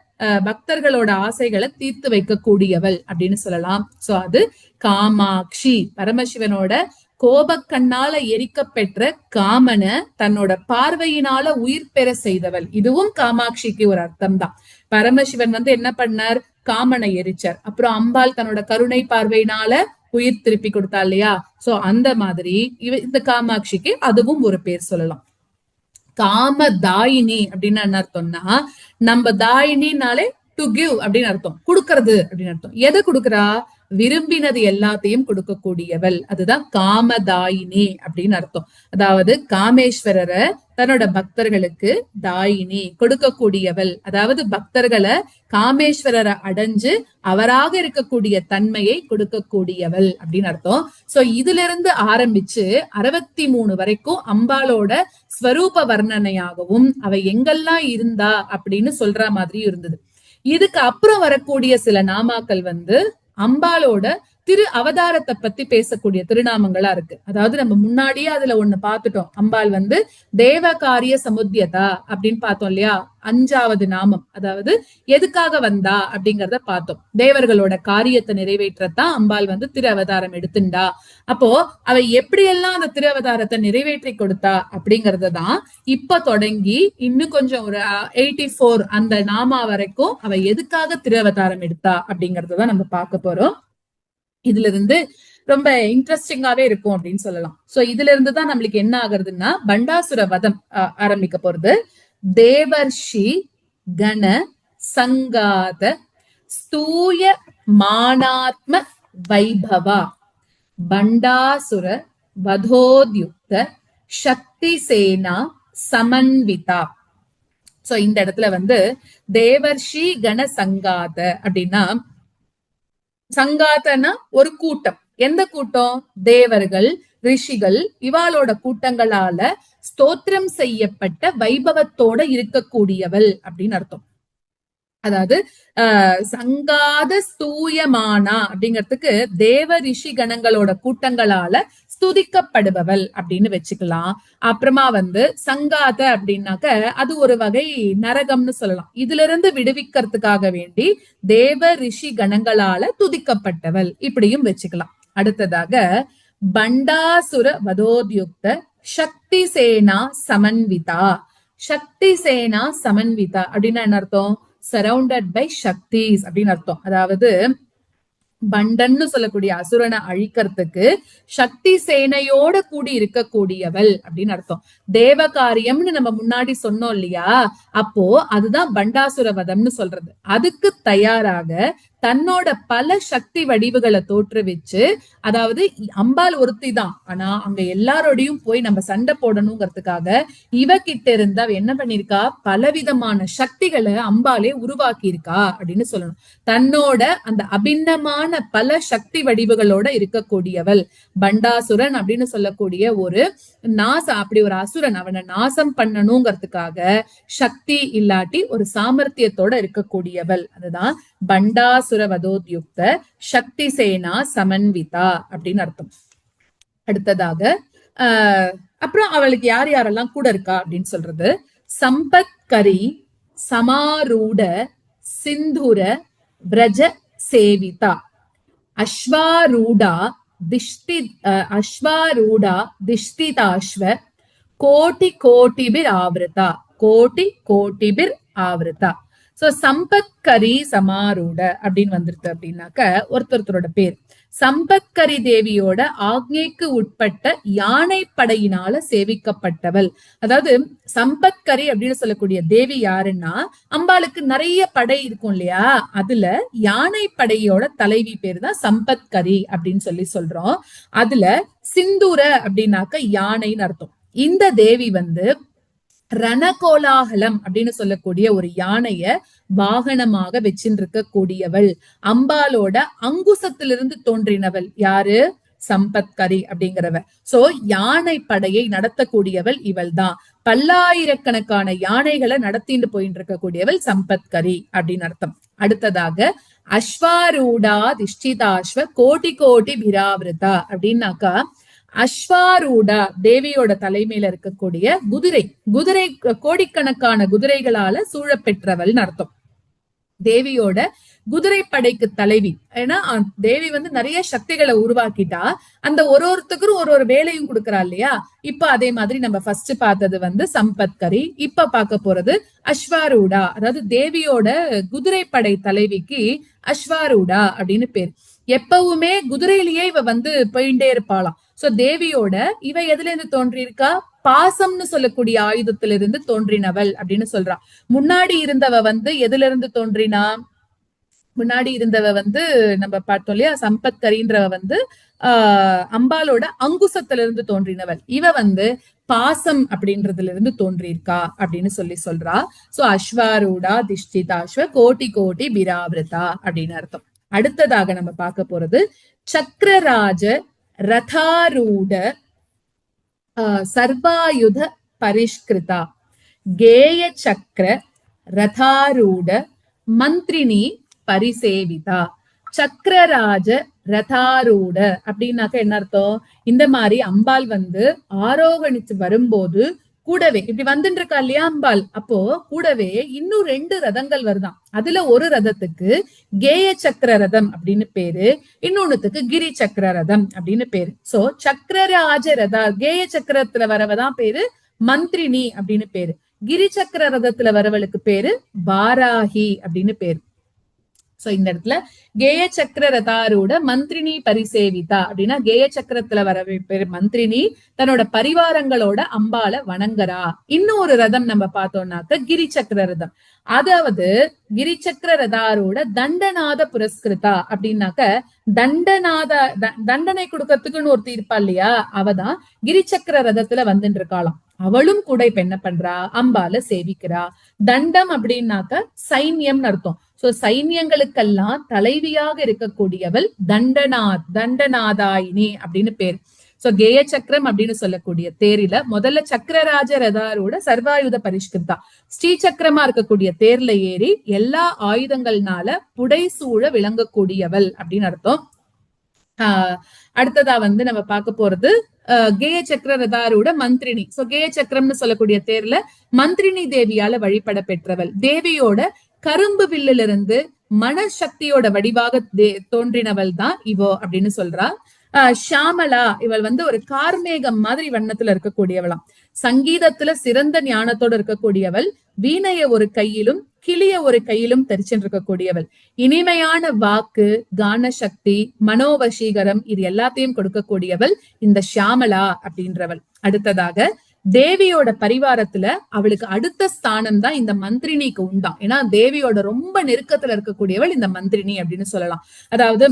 தீர்த்து வைக்கக்கூடியவள் அப்படின்னு சொல்லலாம். சோ அது காமாட்சி, பரமசிவனோட கோபக்கண்ணால எரிக்க பெற்ற காமன தன்னோட பார்வையினால உயிர் பெற செய்தவள். இதுவும் காமாட்சிக்கு ஒரு அர்த்தம் தான். பரமசிவன் என்ன பண்ணார், காமனை எரிச்சார். அப்புறம் அம்பாள் தன்னோட கருணை பார்வையினால உயிர் திருப்பி கொடுத்தா இல்லையா? சோ அந்த மாதிரி இந்த காமாட்சிக்கு அதுவும் ஒரு பேர் சொல்லலாம். காம தாயினி அப்படின்னு என்ன அர்த்தம்னா, நம்ம தாயினினாலே டு கிவ் அப்படின்னு அர்த்தம், கொடுக்கறது அப்படின்னு அர்த்தம். எதை கொடுக்கறா, விரும்பினது எல்லாத்தையும் கொடுக்கக்கூடியவள், அதுதான் காமதாயினி அப்படின்னு அர்த்தம். அதாவது காமேஸ்வரரை தன்னோட பக்தர்களுக்கு தாயினி கொடுக்கக்கூடியவள், அதாவது பக்தர்களை காமேஸ்வரரை அடைஞ்சு அவராக இருக்கக்கூடிய தன்மையை கொடுக்கக்கூடியவள் அப்படின்னு அர்த்தம். சோ இதுல இருந்து ஆரம்பிச்சு 63 வரைக்கும் அம்பாளோட ஸ்வரூப வர்ணனையாகவும் அவ எங்கெல்லாம் இருந்தா அப்படின்னு சொல்ற மாதிரி இருந்தது. இதுக்கு அப்புறம் வரக்கூடிய சில நாமாக்கள் அம்பாளோட திரு அவதாரத்தை பத்தி பேசக்கூடிய திருநாமங்களா இருக்கு. அதாவது நம்ம முன்னாடியே அதுல ஒண்ணு பார்த்துட்டோம். அம்பாள் தேவகாரிய சமுத்தியதா அப்படின்னு பார்த்தோம் இல்லையா, 5வது நாமம். அதாவது எதுக்காக வந்தா அப்படிங்கறத பார்த்தோம். தேவர்களோட காரியத்தை நிறைவேற்றத்தான் அம்பாள் திரு அவதாரம் எடுத்துண்டா. அப்போ அவ எப்படியெல்லாம் அந்த திரு அவதாரத்தை நிறைவேற்றி கொடுத்தா அப்படிங்கறதான் இப்ப தொடங்கி இன்னும் கொஞ்சம் ஒரு 84 அந்த நாமா வரைக்கும் அவ எதுக்காக திரு அவதாரம் எடுத்தா அப்படிங்கறதான் நம்ம பார்க்க போறோம். இதுல இருந்து ரொம்ப இன்ட்ரெஸ்டிங்காவே இருக்கும் அப்படின்னு சொல்லலாம். சோ இதுல இருந்துதான் நம்மளுக்கு என்ன ஆகுறதுன்னா, பண்டாசுர வதம் ஆரம்பிக்க போறது. தேவர்ஷி கண சங்காத ஸ்தூய மானாத்ம வைபவா பண்டாசுர வதோத்யுக்த சக்தி சேனா சமன்விதா. சோ இந்த இடத்துல தேவர்ஷி கண சங்காத அப்படின்னா, சங்காத்தனா ஒரு கூட்டம். எந்த கூட்டம், தேவர்கள் ரிஷிகள் இவாளோட கூட்டங்களால ஸ்தோத்திரம் செய்யப்பட்ட வைபவத்தோட இருக்கக்கூடியவள் அப்படின்னு அர்த்தம். அதாவது சங்காத ஸ்தூயமானா அப்படிங்கிறதுக்கு தேவ ரிஷி கணங்களோட கூட்டங்களால ஸ்துதிக்கப்படுபவள் அப்படின்னு வச்சுக்கலாம். அப்புறமா சங்காத அப்படின்னாக்க அது ஒரு வகை நரகம்னு சொல்லலாம். இதுல இருந்து விடுவிக்கிறதுக்காக வேண்டி தேவ ரிஷி கணங்களால துதிக்கப்பட்டவள் இப்படியும் வச்சுக்கலாம். அடுத்ததாக பண்டாசுர வதோத்யுக்த சக்தி சேனா சமன்விதா. சக்தி சேனா சமன்விதா அப்படின்னா என்ன அர்த்தம், சரவுண்டட் பை சக்திஸ் அப்படின்னு அர்த்தம். அதாவது பண்டன்னு சொல்லக்கூடிய அசுரனை அழிக்கிறதுக்கு சக்தி சேனையோட கூடி இருக்கக்கூடியவள் அப்படின்னு அர்த்தம். தேவ காரியம்னு நம்ம முன்னாடி சொன்னோம் இல்லையா, அப்போ அதுதான் பண்டாசுர வதம்னு சொல்றது. அதுக்கு தயாராக தன்னோட பல சக்தி வடிவுகளை தோற்றுவிச்சு, அதாவது அம்பாள் ஒருத்தி தான், ஆனா அங்க எல்லாரோடையும் போய் நம்ம சண்டை போடணுங்கிறதுக்காக இவகிட்ட இருந்தா என்ன பண்ணிருக்கா, பலவிதமான சக்திகளை அம்பாலே உருவாக்கி இருக்கா அப்படின்னு சொல்லணும். தன்னோட அந்த அபிண்ணமான பல சக்தி வடிவுகளோட இருக்கக்கூடியவள் பண்டாசுரன் அப்படின்னு சொல்லக்கூடிய ஒரு அப்படி ஒரு அசுரன், அவனை நாசம் பண்ணணுங்கிறதுக்காக சக்தி இல்லாட்டி ஒரு சாமர்த்தியத்தோட இருக்கக்கூடியவள். அதுதான் பண்டாசுர வதோத்யுக்த சக்தி சேனா சமன்விதா அப்படின்னு அர்த்தம். அடுத்ததாக அப்புறம் அவளுக்கு யார் யாரெல்லாம் கூட இருக்கா அப்படின்னு சொல்றது. சம்பத்கரி சமாரூட சிந்துர பிரஜ சேவிதா அஸ்வாரூடா திஷ்டிதாஸ்வ கோட்டி கோட்டிபிர் ஆவிரதா. கோட்டி கோட்டிபிர் ஆவிரதா. சோ சம்பத்கரி சமாரூட அப்படின்னு வந்துருது அப்படின்னாக்க ஒருத்தரோட பேர். சம்பத்கரி தேவியோட ஆக்ஞைக்கு உட்பட்ட யானை படையினால சேவிக்கப்பட்டவள். அதாவது சம்பத்கரி அப்படின்னு சொல்லக்கூடிய தேவி யாருன்னா, அம்பாளுக்கு நிறைய படை இருக்கும் இல்லையா, அதுல யானை படையோட தலைவி பேரு தான் சம்பத்கரி அப்படின்னு சொல்றோம். அதுல சிந்துர அப்படின்னாக்க யானைன்னு அர்த்தம். இந்த தேவி ரணகோலாகலம் அப்படின்னு சொல்லக்கூடிய ஒரு யானைய வாகனமாக வச்சிருக்க கூடியவள். அம்பாலோட அங்குசத்திலிருந்து தோன்றினவள் யாரு, சம்பத்கரி அப்படிங்கிறவ. சோ யானை படையை நடத்தக்கூடியவள் இவள் தான். பல்லாயிரக்கணக்கான யானைகளை நடத்திட்டு போயிட்டு இருக்கக்கூடியவள் சம்பத்கரி அப்படின்னு அர்த்தம். அடுத்ததாக அஸ்வாரூடா திஷ்டிதாஸ்வ கோட்டி கோட்டி பிராவிரதா அப்படின்னாக்கா, அஸ்வாரூடா தேவியோட தலைமையில இருக்கக்கூடிய குதிரை கோடிக்கணக்கான குதிரைகளால சூழப்பெற்றவள்னு அர்த்தம். தேவியோட குதிரைப்படைக்கு தலைவி. ஏன்னா தேவி வந்து நிறைய சக்திகளை உருவாக்கிட்டா, அந்த ஒருத்தருக்கும் ஒரு வேலையும் கொடுக்கறா இல்லையா. இப்ப அதே மாதிரி நம்ம ஃபர்ஸ்ட் பார்த்தது வந்து சம்பத்கரி, இப்ப பார்க்க போறது அஸ்வாரூடா. அதாவது தேவியோட குதிரைப்படை தலைவிக்கு அஸ்வாரூடா அப்படின்னு பேர். எப்பவுமே குதிரையிலேயே இவ வந்து போயிட்டே இருப்பாளாம். சோ தேவியோட இவ எதுல இருந்து தோன்றியிருக்கா, பாசம்னு சொல்லக்கூடிய ஆயுதத்திலிருந்து தோன்றினவள் அப்படின்னு சொல்றா. முன்னாடி இருந்தவ வந்து எதுல இருந்து தோன்றினா, முன்னாடி இருந்தவ வந்து நம்ம பார்த்தோம் இல்லையா, சம்பத்கரின்றவ வந்து அம்பாலோட அங்குசத்துல இருந்து தோன்றினவள். இவ வந்து பாசம் அப்படின்றதுல இருந்து தோன்றியிருக்கா அப்படின்னு சொல்றா. சோ அஸ்வாரூடா திஷ்டிதாஸ்வ கோட்டி கோட்டி பிராவிரதா அப்படின்னு அர்த்தம். அடுத்ததாக நம்ம பார்க்க போறது சக்கரராஜ ரதாரூட சர்வாயுத பரிஷ்கிருதா கேய சக்கர ரதாரூட மந்திரினி பரிசேவிதா. சக்கரராஜ ரதாரூட அப்படின்னாக்க என்ன அர்த்தம், இந்த மாதிரி அம்பாள் வந்து ஆரோகணிச்சு வரும்போது கூடவே இப்படி வந்துட்டு இருக்கா இல்லையா அம்பாள், அப்போ கூடவே இன்னும் 2 ரதங்கள் வருதாம். அதுல ஒரு ரதத்துக்கு கேய சக்கர ரதம் அப்படின்னு பேரு, இன்னொன்னுத்துக்கு கிரி சக்கர ரதம் அப்படின்னு பேரு. சோ சக்கரராஜ ரதா கேய சக்கரத்துல வரவதான் பேரு மந்திரினி அப்படின்னு பேரு. கிரி சக்கர ரதத்துல வரவளுக்கு பேரு வாராகி அப்படின்னு பேரு. சோ இந்த இடத்துல கேய சக்கர ரதாரூட மந்திரினி பரிசேவிதா அப்படின்னா கேய சக்கரத்துல வர பேரு மந்திரினி தன்னோட பரிவாரங்களோட அம்பால வணங்குறா. இன்னும் ஒரு ரதம் நம்ம பார்த்தோம்னாக்க கிரி சக்கர ரதம். அதாவது கிரி சக்கர ரதாரோட தண்டநாத புரஸ்கிருதா அப்படின்னாக்க தண்டனை கொடுக்கறதுக்குன்னு ஒருத்தி இருப்பா இல்லையா, அவதான் கிரி சக்கர ரதத்துல வந்துட்டு இருக்காளாம். அவளும் கூட இப்ப என்ன பண்றா, அம்பால சேவிக்கிறா. தண்டம் அப்படின்னாக்க சைன்யம்னு அர்த்தம். சோ சைன்யங்களுக்கெல்லாம் தலைவியாக இருக்கக்கூடியவள் தண்டநாதாயினி அப்படின்னு பேர். சோ கேய சக்கரம் அப்படின்னு சொல்லக்கூடிய தேரில முதல்ல சக்கரராஜ ரதாரோட சர்வாயுத பரிஷ்கிருதா ஸ்ரீ சக்கரமா இருக்கக்கூடிய தேர்ல ஏறி எல்லா ஆயுதங்கள்னால புடைசூழ விளங்கக்கூடியவள் அப்படின்னு அர்த்தம். அடுத்ததா வந்து நம்ம பார்க்க போறது கேய சக்கர ரதாரோட மந்திரினி. சோ கேய சக்கரம்னு சொல்லக்கூடிய தேர்ல மந்திரினி தேவியால வழிபட பெற்றவள். தேவியோட கரும்பு வில்லுல இருந்து மனசக்தியோட வடிவாக தோன்றினவள் தான் இவோ அப்படின்னு சொல்றா. ஷாமலா இவள் வந்து ஒரு கார்மேகம் மாதிரி வண்ணத்துல இருக்கக்கூடியவளாம். சங்கீதத்துல சிறந்த ஞானத்தோட இருக்கக்கூடியவள். வீணைய ஒரு கையிலும் கிளிய ஒரு கையிலும் தெரிச்சுட்டு இருக்கக்கூடியவள். இனிமையான வாக்கு, கான சக்தி, மனோவசீகரம் இது எல்லாத்தையும் கொடுக்கக்கூடியவள் இந்த ஷியாமலா அப்படின்றவள். அடுத்ததாக தேவியோட பரிவாரத்துல அவளுக்கு அடுத்த ஸ்தானம் தான் இந்த மந்திரினிக்கு உண்டாம். ஏன்னா தேவியோட ரொம்ப நெருக்கத்துல இருக்கக்கூடியவள் இந்த மந்திரினி அப்படின்னு சொல்லலாம். அதாவது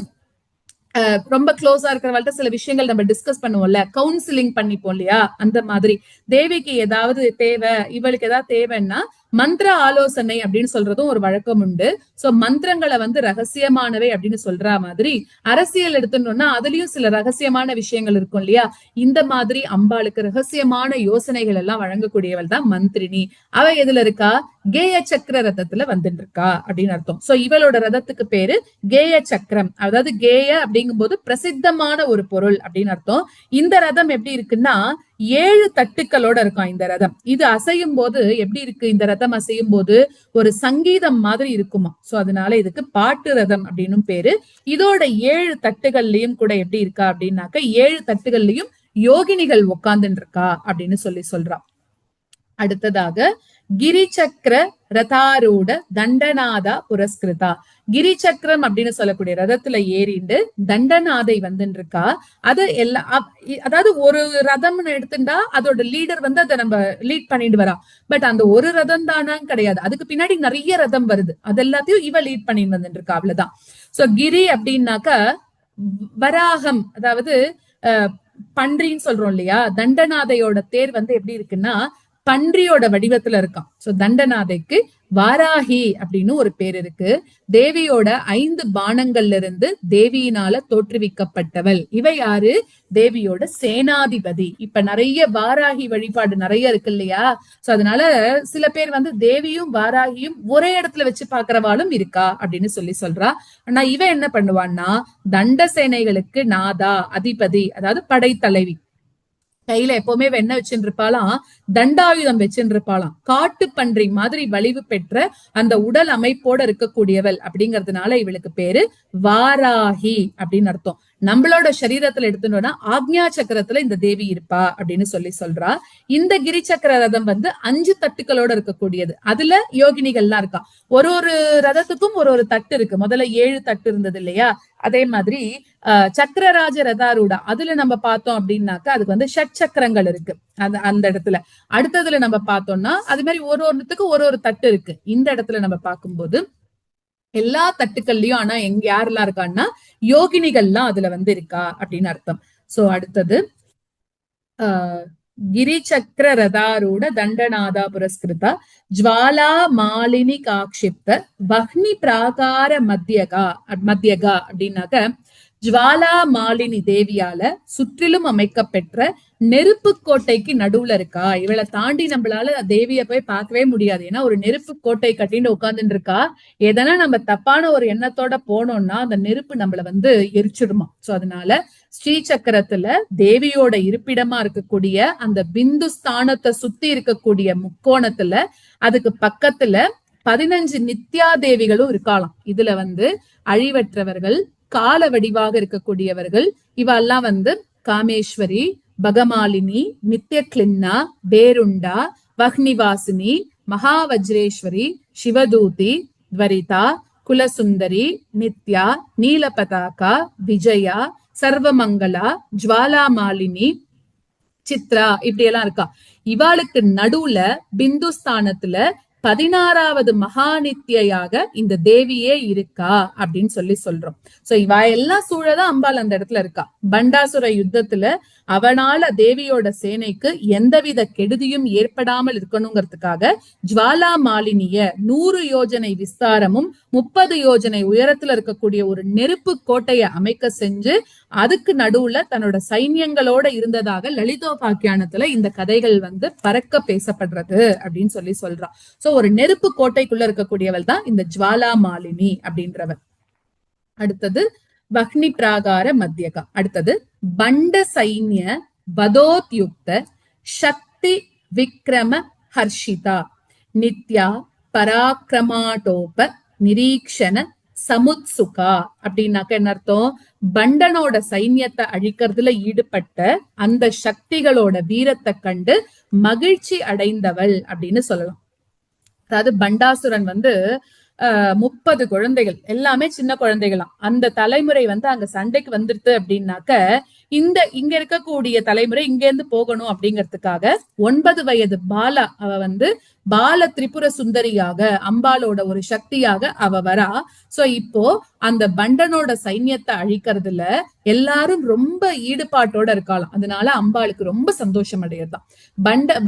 ரொம்ப க்ளோஸா இருக்கிறவள்கிட்ட சில விஷயங்கள் நம்ம டிஸ்கஸ் பண்ணுவோம்ல, கவுன்சிலிங் பண்ணிப்போம் இல்லையா, அந்த மாதிரி தேவிக்கு ஏதாவது தேவை, இவளுக்கு ஏதாவது தேவைன்னா மந்திர ஆலோசனை அப்படின்னு சொல்றதும் ஒரு வழக்கம் உண்டு. சோ மந்திரங்களை வந்து ரகசியமானவை அப்படின்னு சொல்ற மாதிரி அரசியல் எடுத்துட்டோம்னா அதுலயும் சில ரகசியமான விஷயங்கள் இருக்கும் இல்லையா, இந்த மாதிரி அம்பாளுக்கு ரகசியமான யோசனைகள் எல்லாம் வழங்கக்கூடியவள் தான் மந்திரினி. அவ எதுல இருக்கா, கேய சக்கர ரதத்துல வந்துட்டு இருக்கா அப்படின்னு அர்த்தம். சோ இவளோட ரதத்துக்கு பேரு கேய சக்கரம். அதாவது கேய அப்படிங்கும் போது பிரசித்தமான ஒரு பொருள் அப்படின்னு அர்த்தம். இந்த ரதம் எப்படி இருக்குன்னா 7 தட்டுக்களோட இருக்கும் இந்த ரதம். இது அசையும் போது எப்படி இருக்கு, இந்த ரதம் அசையும் போது ஒரு சங்கீதம் மாதிரி இருக்குமா. சோ அதனால இதுக்கு பாட்டு ரதம் அப்படின்னு பேரு. இதோட 7 தட்டுகள்லயும் கூட எப்படி இருக்கா அப்படின்னாக்க 7 தட்டுகள்லயும் யோகினிகள் உட்கார்ந்துட்டு இருக்கா அப்படின்னு சொல்றா. அடுத்ததாக கிரிசக்கர ரதாரூட தண்டநாதா புரஸ்கிருதா. கிரிசக்கரம் அப்படின்னு சொல்லக்கூடிய ரதத்துல ஏறிண்டு தண்டநாதை வந்துட்டு இருக்கா. அது எல்லா அதாவது ஒரு ரதம்னு எடுத்துட்டா அதோட லீடர் வந்து அதை நம்ம லீட் பண்ணிட்டு வரா. பட் அந்த ஒரு ரதம் தானான்னு கிடையாது, அதுக்கு பின்னாடி நிறைய ரதம் வருது, அது எல்லாத்தையும் இவ லீட் பண்ணிட்டு வந்துட்டு இருக்கா, அவ்வளவுதான். சோ கிரி அப்படின்னாக்க வராகம், அதாவது பன்றின்னு சொல்றோம் இல்லையா, தண்டநாதையோட தேர் வந்து எப்படி இருக்குன்னா பன்றியோட வடிவத்துல இருக்கான். சோ தண்டநாதைக்கு வாராகி அப்படின்னு ஒரு பேர் இருக்கு. தேவியோட 5 பானங்கள்ல இருந்து தேவியினால தோற்றுவிக்கப்பட்டவள். இவ யாரு, தேவியோட சேனாதிபதி. இப்ப நிறைய வாராகி வழிபாடு நிறைய இருக்கு இல்லையா, சோ அதனால சில பேர் வந்து தேவியும் வாராகியும் ஒரே இடத்துல வச்சு பாக்குறவாளும் இருக்கா அப்படின்னு சொல்றா. ஆனா இவ என்ன பண்ணுவான்னா தண்ட சேனைகளுக்கு நாதா, அதிபதி, அதாவது படைத்தலைவி. கையில எப்பவுமே வெண்ணெய் வச்சுட்டு இருப்பாளாம், தண்டாயுதம் வச்சுட்டு இருப்பாளாம். காட்டு பன்றி மாதிரி வலிவு பெற்ற அந்த உடல் அமைப்போட இருக்கக்கூடியவள் அப்படிங்கறதுனால இவளுக்கு பேரு வாராகி அப்படின்னு அர்த்தம். நம்மளோட சரீரத்துல எடுத்துட்டோம்னா ஆக்ஞா சக்கரத்துல இந்த தேவி இருப்பா அப்படின்னு சொல்றா. இந்த கிரி சக்கர ரதம் வந்து 5 தட்டுக்களோட இருக்கக்கூடியது. அதுல யோகினிகள்லாம் இருக்கா. ஒரு ஒரு ரதத்துக்கும் ஒரு ஒரு தட்டு இருக்கு. முதல்ல 7 தட்டு இருந்தது இல்லையா, அதே மாதிரி சக்கரராஜ ரதாரூடா அதுல நம்ம பார்த்தோம் அப்படின்னாக்கா அதுக்கு வந்து ஷட் சக்கரங்கள் இருக்கு. அந்த இடத்துல அடுத்ததுல நம்ம பார்த்தோம்னா அது மாதிரி ஒரு ஒருத்துக்கு ஒரு ஒரு தட்டு இருக்கு. இந்த இடத்துல நம்ம பார்க்கும்போது எல்லா தட்டுக்கள்லயும் ஆனா யாரெல்லாம் இருக்கான்னா யோகினிகள்லாம் அதுல வந்து இருக்கா அப்படின்னு அர்த்தம். சோ அடுத்தது ಗಿರಿಚಕ್ರ ರಥಾರೂಢ ದಂಡನಾದ ಪುರಸ್ಕೃತ ಜ್ವಾಲಾ மாலினி காக்ஷிப்த வஹ்னி பிராகார மத்தியக அப்படின்னாக்க ஜுவாலா மாலினி தேவியால சுற்றிலும் அமைக்கப்பெற்ற நெருப்பு கோட்டைக்கு நடுவுல இருக்கா. இவளை தாண்டி நம்மளால தேவிய போய் பார்க்கவே முடியாது. ஏன்னா ஒரு நெருப்பு கோட்டை கட்டின்னு உட்கார்ந்துட்டு இருக்கா. எதனா நம்ம தப்பான ஒரு எண்ணத்தோட போனோம்னா அந்த நெருப்பு நம்மள வந்து எரிச்சிடுமா. சோ அதனால ஸ்ரீ சக்கரத்துல தேவியோட இருப்பிடமா இருக்கக்கூடிய அந்த பிந்து ஸ்தானத்தை சுத்தி இருக்கக்கூடிய முக்கோணத்துல அதுக்கு பக்கத்துல 15 நித்யா தேவிகளும் இருக்காளாம். இதுல வந்து அழிவற்றவர்கள், கால வடிவாக இருக்கக்கூடியவர்கள், இவெல்லாம் வந்து காமேஸ்வரி, பகமாலினி, நித்ய கிளின்னா, பேருண்டா, வஹ்னிவாசினி, மகாவஜ்ரேஸ்வரி, சிவதூதி, துவரிதா, குலசுந்தரி, நித்யா, நீலபதாகா, விஜயா, சர்வமங்களா, ஜுவாலா மாலினி, சித்ரா இப்படி எல்லாம் இருக்கா. இவாளுக்கு நடுவுல பிந்துஸ்தானத்துல 16வது மகாநித்தியாக இந்த தேவியே இருக்கா அப்படின்னு சொல்றோம். சோ இவ எல்லாம் சூழதான் அம்பாள் அந்த இடத்துல இருக்கா. பண்டாசுர யுத்தத்துல அவனால தேவியோட சேனைக்கு எந்தவித கெடுதியும் ஏற்படாமல் இருக்கணுங்கிறதுக்காக ஜுவாலா மாலினிய 100 யோஜனை விஸ்தாரமும் 30 யோஜனை உயரத்துல இருக்கக்கூடிய ஒரு நெருப்பு கோட்டையை அமைக்க செஞ்சு அதுக்கு நடுவுல தன்னோட சைன்யங்களோட இருந்ததாக லலிதோபாக்கியானத்துல இந்த கதைகள் வந்து பறக்க பேசப்படுறது அப்படின்னு சொல்றான். சோ ஒரு நெருப்பு கோட்டைக்குள்ள இருக்கக்கூடியவள் தான் இந்த ஜுவாலா மாலினி அப்படின்றவள். அடுத்தது வஹ்னி பிராகார மத்தியகா. அடுத்தது பண்ட சைன்ய வதோத்யுக்த சக்தி விக்ரம ஹர்ஷிதா நித்யா பராக்கிரமாட்டோப நிரீக்ஷண சமுத்சுகா அப்படின்னாக்க என்ன அர்த்தம்? பண்டனோட சைன்யத்தை அழிக்கிறதுல ஈடுபட்ட அந்த சக்திகளோட வீரத்தை கண்டு மகிழ்ச்சி அடைந்தவள் அப்படின்னு சொல்லலாம். அதாவது பண்டாசுரன் வந்து 30 குழந்தைகள், எல்லாமே சின்ன குழந்தைகளாம். அந்த தலைமுறை வந்து அங்க சண்டைக்கு வந்துருது அப்படின்னாக்க இங்க இருக்கக்கூடிய தலைமுறை இங்க இருந்து போகணும் அப்படிங்கிறதுக்காக 9 வயது பாலா அவ வந்து பால திரிபுர சுந்தரியாக அம்பாலோட ஒரு சக்தியாக அவ வரா. சோ இப்போ அந்த பண்டனோட சைன்யத்தை அழிக்கிறதுல எல்லாரும் ரொம்ப ஈடுபாட்டோட இருக்கலாம். அதனால அம்பாளுக்கு ரொம்ப சந்தோஷம் அடையதான்.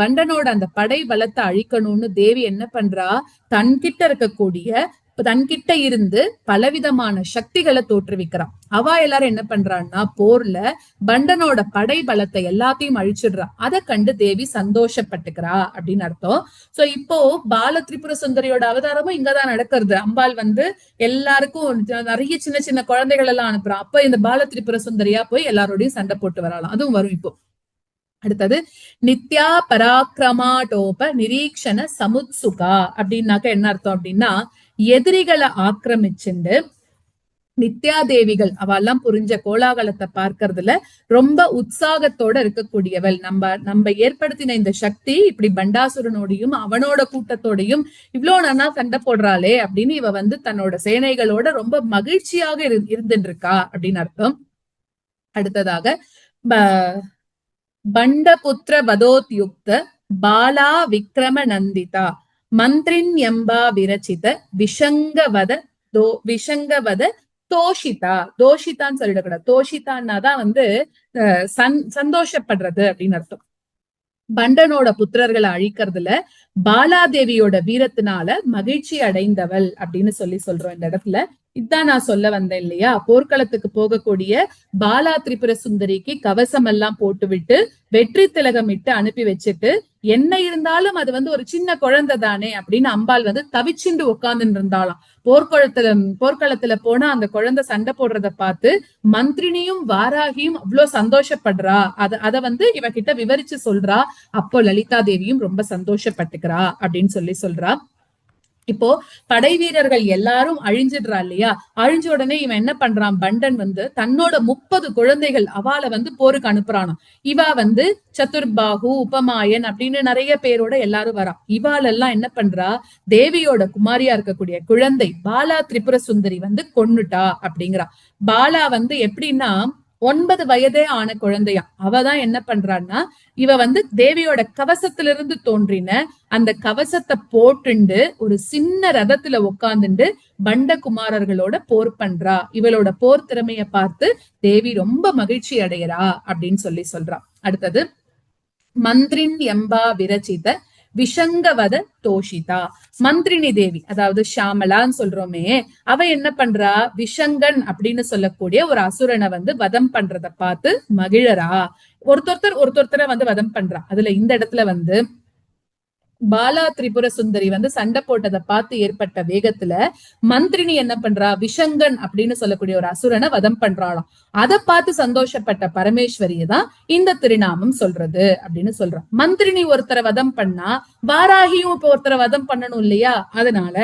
பண்டனோட அந்த படை பலத்தை அழிக்கணும்னு தேவி என்ன பண்றா, தன்கிட்ட இருக்கக்கூடிய தன்கிட்ட இருந்து பலவிதமான சக்திகளை தோற்றுவிக்கிறான். அவ எல்லாரும் என்ன பண்றான்னா போர்ல பண்டனோட படை பலத்தை எல்லாத்தையும் அழிச்சிடுறா. அதை கண்டு தேவி சந்தோஷப்பட்டுக்கிறா அப்படின்னு அர்த்தம். சோ இப்போ பால திரிபுர சுந்தரியோட அவதாரமும் இங்கதான் நடக்கிறது. அம்பாள் வந்து எல்லாருக்கும் நிறைய சின்ன சின்ன குழந்தைகள் எல்லாம் அனுப்புறான். அப்ப இந்த பால திரிபுர சுந்தரியா போய் எல்லாரோடையும் சண்டை போட்டு வரலாம். அதுவும் வரும் இப்போ. அடுத்தது நித்யா பராக்கிரமாட்டோப நிரீக்ஷண சமுத்சுகா அப்படின்னாக்க என்ன அர்த்தம் அப்படின்னா எதிரிகளை ஆக்கிரமிச்சுண்டு நித்யாதேவிகள் அவெல்லாம் புரிஞ்ச கோலாகலத்தை பார்க்கறதுல ரொம்ப உற்சாகத்தோட இருக்கக்கூடியவள். நம்ம ஏற்படுத்தின இந்த சக்தி இப்படி பண்டாசுரனோடையும் அவனோட கூட்டத்தோடையும் இவ்வளவு நானா சண்டை போடுறாளே அப்படின்னு இவ வந்து தன்னோட சேனைகளோட ரொம்ப மகிழ்ச்சியாக இருந்துட்டு இருக்கா அப்படின்னு அர்த்தம். அடுத்ததாக பண்டபுத்திர வதோத்யுக்த பாலா விக்ரம நந்திதா மந்திரின்யம்பா விரச்சித விஷங்கவத தோஷிதா. தோஷிதான்னு சொல்லிடக்கூடாது, தோஷிதான்னாதான் வந்து சந்தோஷப்படுறது அப்படின்னு அர்த்தம். பண்டனோட புத்திரர்களை அழிக்கிறதுல பாலாதேவியோட வீரத்தினால மகிழ்ச்சி அடைந்தவள் அப்படின்னு சொல்றோம் இந்த இடத்துல. இதான் நான் சொல்ல வந்தேன் இல்லையா, போர்க்களத்துக்கு போகக்கூடிய பாலா திரிபுர சுந்தரிக்கு கவசம் எல்லாம் போட்டு விட்டு வெற்றி திலகம் இட்டு அனுப்பி வச்சுட்டு, என்ன இருந்தாலும் அது ஒரு சின்ன குழந்தை தானே அப்படின்னு அம்பாள் தவிச்சுண்டு உட்கார்ந்துட்டு இருந்தாளாம். போர்க்களத்துல போனா அந்த குழந்தை சண்டை போடுறத பார்த்து மந்திரினியும் வாராகியும் அவ்வளவு சந்தோஷப்படுறா. அத இவகிட்ட விவரிச்சு சொல்றா. அப்போ லலிதா தேவியும் ரொம்ப சந்தோஷப்பட்டுக்கிறா அப்படின்னு சொல்றா. இப்போ படை வீரர்கள் எல்லாரும் அழிஞ்சிடுறா இல்லையா, அழிஞ்ச உடனே இவன் என்ன பண்றான், பண்டன் தன்னோட 30 குழந்தைகள் அவாளை போருக்கு அனுப்புறானா. இவா சதுர்பாகு உபமாயன் அப்படின்னு நிறைய பேரோட எல்லாரும் வரா. இவாள் எல்லாம் என்ன பண்றா, தேவியோட குமாரியா இருக்கக்கூடிய குழந்தை பாலா திரிபுர சுந்தரி கொன்னுட்டா அப்படிங்கிறா. பாலா எப்படின்னா 9 வயதே ஆன குழந்தையா. அவதான் என்ன பண்றான்னா, இவ தேவியோட கவசத்திலிருந்து தோன்றின அந்த கவசத்தை போட்டுண்டு ஒரு சின்ன ரதத்துல உட்கார்ந்துண்டு பண்டகுமாரர்களோட போர் பண்றா. இவளோட போர் திறமைய பார்த்து தேவி ரொம்ப மகிழ்ச்சி அடையறா அப்படின்னு சொல்றா. அடுத்தது மந்திரின் எம்பா விரச்சித விஷங்கவத தோஷிதா. மந்திரினி தேவி, அதாவது ஷாமலான்னு சொல்றோமே, அவ என்ன பண்றா, விஷங்கன் அப்படின்னு சொல்லக்கூடிய ஒரு அசுரனை வதம் பண்றத பார்த்து மகிழரா. ஒருத்தொருத்தரை வதம் பண்றா. அதுல இந்த இடத்துல பாலா திரிபுர சுந்தரி சண்டை போட்டதை பார்த்து ஏற்பட்ட வேகத்துல மந்திரினி என்ன பண்றா, விஷங்கன் அப்படின்னு சொல்லக்கூடிய ஒரு அசுரனை வதம் பண்றாளாம். அதை பார்த்து சந்தோஷப்பட்ட பரமேஸ்வரிய தான் இந்த திருநாமம் சொல்றது அப்படின்னு சொல்றான். மந்திரினி ஒருத்தரை வதம் பண்ணா வாராகியும் இப்ப ஒருத்தரை வதம் பண்ணணும் இல்லையா, அதனால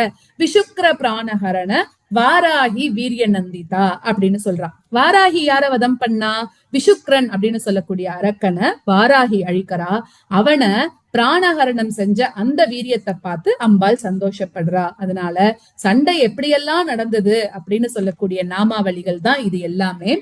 விஷுக்கிர பிராணஹரண வாராகி வீரிய நந்திதா அப்படின்னு சொல்றான். வாராகி யார வதம் பண்ணா, விஷுக்ரன் அப்படின்னு சொல்லக்கூடிய அரக்கனை வாராகி அழிக்கிறா. அவனை பிராணஹரணம் செஞ்ச அந்த வீரியத்தை பார்த்து அம்பாள் சந்தோஷப்படுறா. அதனால சண்டை எப்படியெல்லாம் நடந்தது அப்படின்னு சொல்லக்கூடிய நாமாவளிகள் தான் இது எல்லாமே.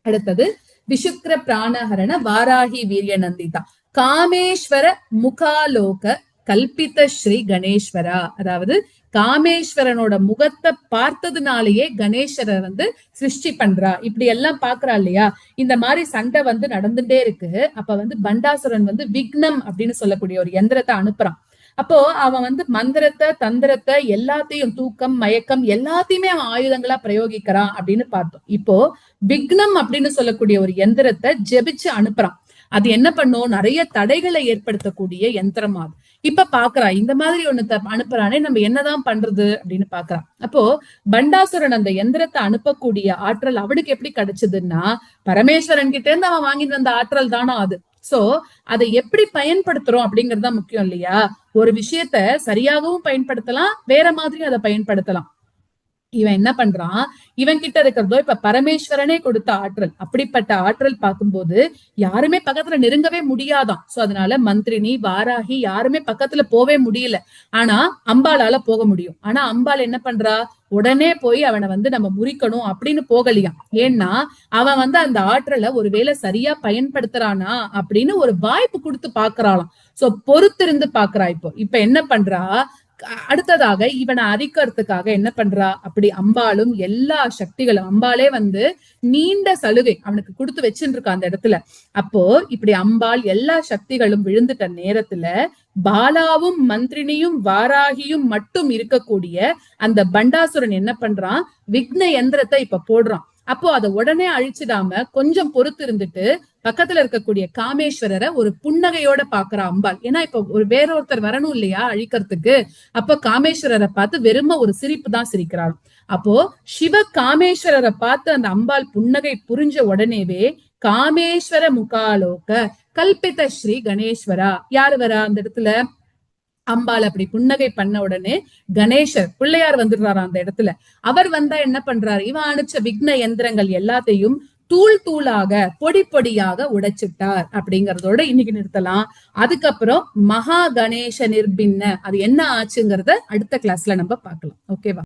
அடுத்தது விஷுக்ர பிராணஹரண வாராகி வீரிய நந்திதா காமேஸ்வர முகாலோக கல்பித ஸ்ரீ கணேஸ்வரா. அதாவது காமேஸ்வரனோட முகத்தை பார்த்ததுனாலேயே கணேஸ்வரர் சிருஷ்டி பண்றா. இப்படி எல்லாம் பாக்குறா இல்லையா. இந்த மாதிரி சண்டை நடந்துட்டே இருக்கு. அப்ப பண்டாசுரன் விக்னம் அப்படின்னு சொல்லக்கூடிய ஒரு யந்திரத்தை அனுப்புறான். அப்போ அவன் மந்திரத்தை தந்திரத்தை எல்லாத்தையும், தூக்கம் மயக்கம் எல்லாத்தையுமே அவன் ஆயுதங்களா பிரயோகிக்கிறான் அப்படின்னு பார்த்தோம். இப்போ விக்னம் அப்படின்னு சொல்லக்கூடிய ஒரு யந்திரத்தை ஜெபிச்சு அனுப்புறான். அது என்ன பண்ணும், நிறைய தடைகளை ஏற்படுத்தக்கூடிய யந்திரமா. இப்ப பாக்குறா இந்த மாதிரி ஒண்ணு அனுப்புறானே, நம்ம என்னதான் பண்றது அப்படின்னு பாக்குறான். அப்போ பண்டாசுரன் அந்த யந்திரத்தை அனுப்பக்கூடிய ஆற்றல் அவனுக்கு எப்படி கிடைச்சதுன்னா, பரமேஸ்வரன் கிட்ட இருந்து அவன் வாங்கிட்டு வந்த ஆற்றல் தானோ அது. சோ அதை எப்படி பயன்படுத்துறோம் அப்படிங்கறதுதான் முக்கியம் இல்லையா. ஒரு விஷயத்த சரியாகவும் பயன்படுத்தலாம், வேற மாதிரியும் அதை பயன்படுத்தலாம். இவன் என்ன பண்றான், இவன் கிட்ட இருக்கிறதோ இப்ப பரமேஸ்வரனே கொடுத்த ஆற்றல். அப்படிப்பட்ட ஆற்றல் பார்க்கும்போது யாருமே பக்கத்துல நெருங்கவே முடியாதான். சோ அதனால மந்திரினி வாராகி யாருமே பக்கத்துல போவே முடியல. ஆனா அம்பாளால போக முடியும். ஆனா அம்பாள் என்ன பண்றா, உடனே போய் அவனை நம்ம முறிக்கணும் அப்படின்னு போகலையாம். ஏன்னா அவன் அந்த ஆற்றலை ஒருவேளை சரியா பயன்படுத்துறானா அப்படின்னு ஒரு வாய்ப்பு கொடுத்து பாக்குறாளாம். சோ பொறுத்திருந்து பாக்குறா. இப்ப என்ன பண்றா, அடுத்ததாக இவனை அரிக்கிறதுக்காக என்ன பண்றா, அப்படி அம்பாளும் எல்லா சக்திகளும், அம்பாளே நீண்ட சலுகை அவனுக்கு கொடுத்து வச்சுட்டு இருக்கா அந்த இடத்துல. அப்போ இப்படி அம்பாள் எல்லா சக்திகளும் விழுந்துட்ட நேரத்துல பாலாவும் மந்திரினியும் வாராகியும் மட்டும் இருக்கக்கூடிய அந்த பண்டாசுரன் என்ன பண்றான், விக்ன யந்திரத்தை இப்ப போடுறான். அப்போ அதை உடனே அழிச்சிடாம கொஞ்சம் பொறுத்து இருந்துட்டு பக்கத்துல இருக்கக்கூடிய காமேஸ்வரரை ஒரு புன்னகையோட பாக்குறா அம்பாள். ஏன்னா இப்ப வேறொருத்தர் வரணும் இல்லையா அழிக்கிறதுக்கு. அப்ப காமேஸ்வரரை பார்த்து வெறும ஒரு சிரிப்பு தான் சிரிக்கிறாள். அப்போ சிவ காமேஸ்வரரை பார்த்து அந்த அம்பாள் புன்னகை புரிஞ்ச உடனேவே காமேஸ்வர முகாலோக கல்பித ஸ்ரீ கணேஸ்வரா. யாரு வரா அந்த இடத்துல, அம்பாள் அப்படி புன்னகை பண்ண உடனே கணேசர் பிள்ளையார் வந்துடுறாரு அந்த இடத்துல. அவர் வந்தா என்ன பண்றாரு, இவன் அனுப்பிச்ச விக்ன யந்திரங்கள் எல்லாத்தையும் தூள் தூளாக பொடி பொடியாக உடைச்சிட்டார் அப்படிங்கறதோட இன்னைக்கு நிறுத்தலாம். அதுக்கப்புறம் மகா கணேச நிர்பின்ன அது என்ன ஆச்சுங்கிறத அடுத்த கிளாஸ்ல நம்ம பார்க்கலாம். ஓகேவா?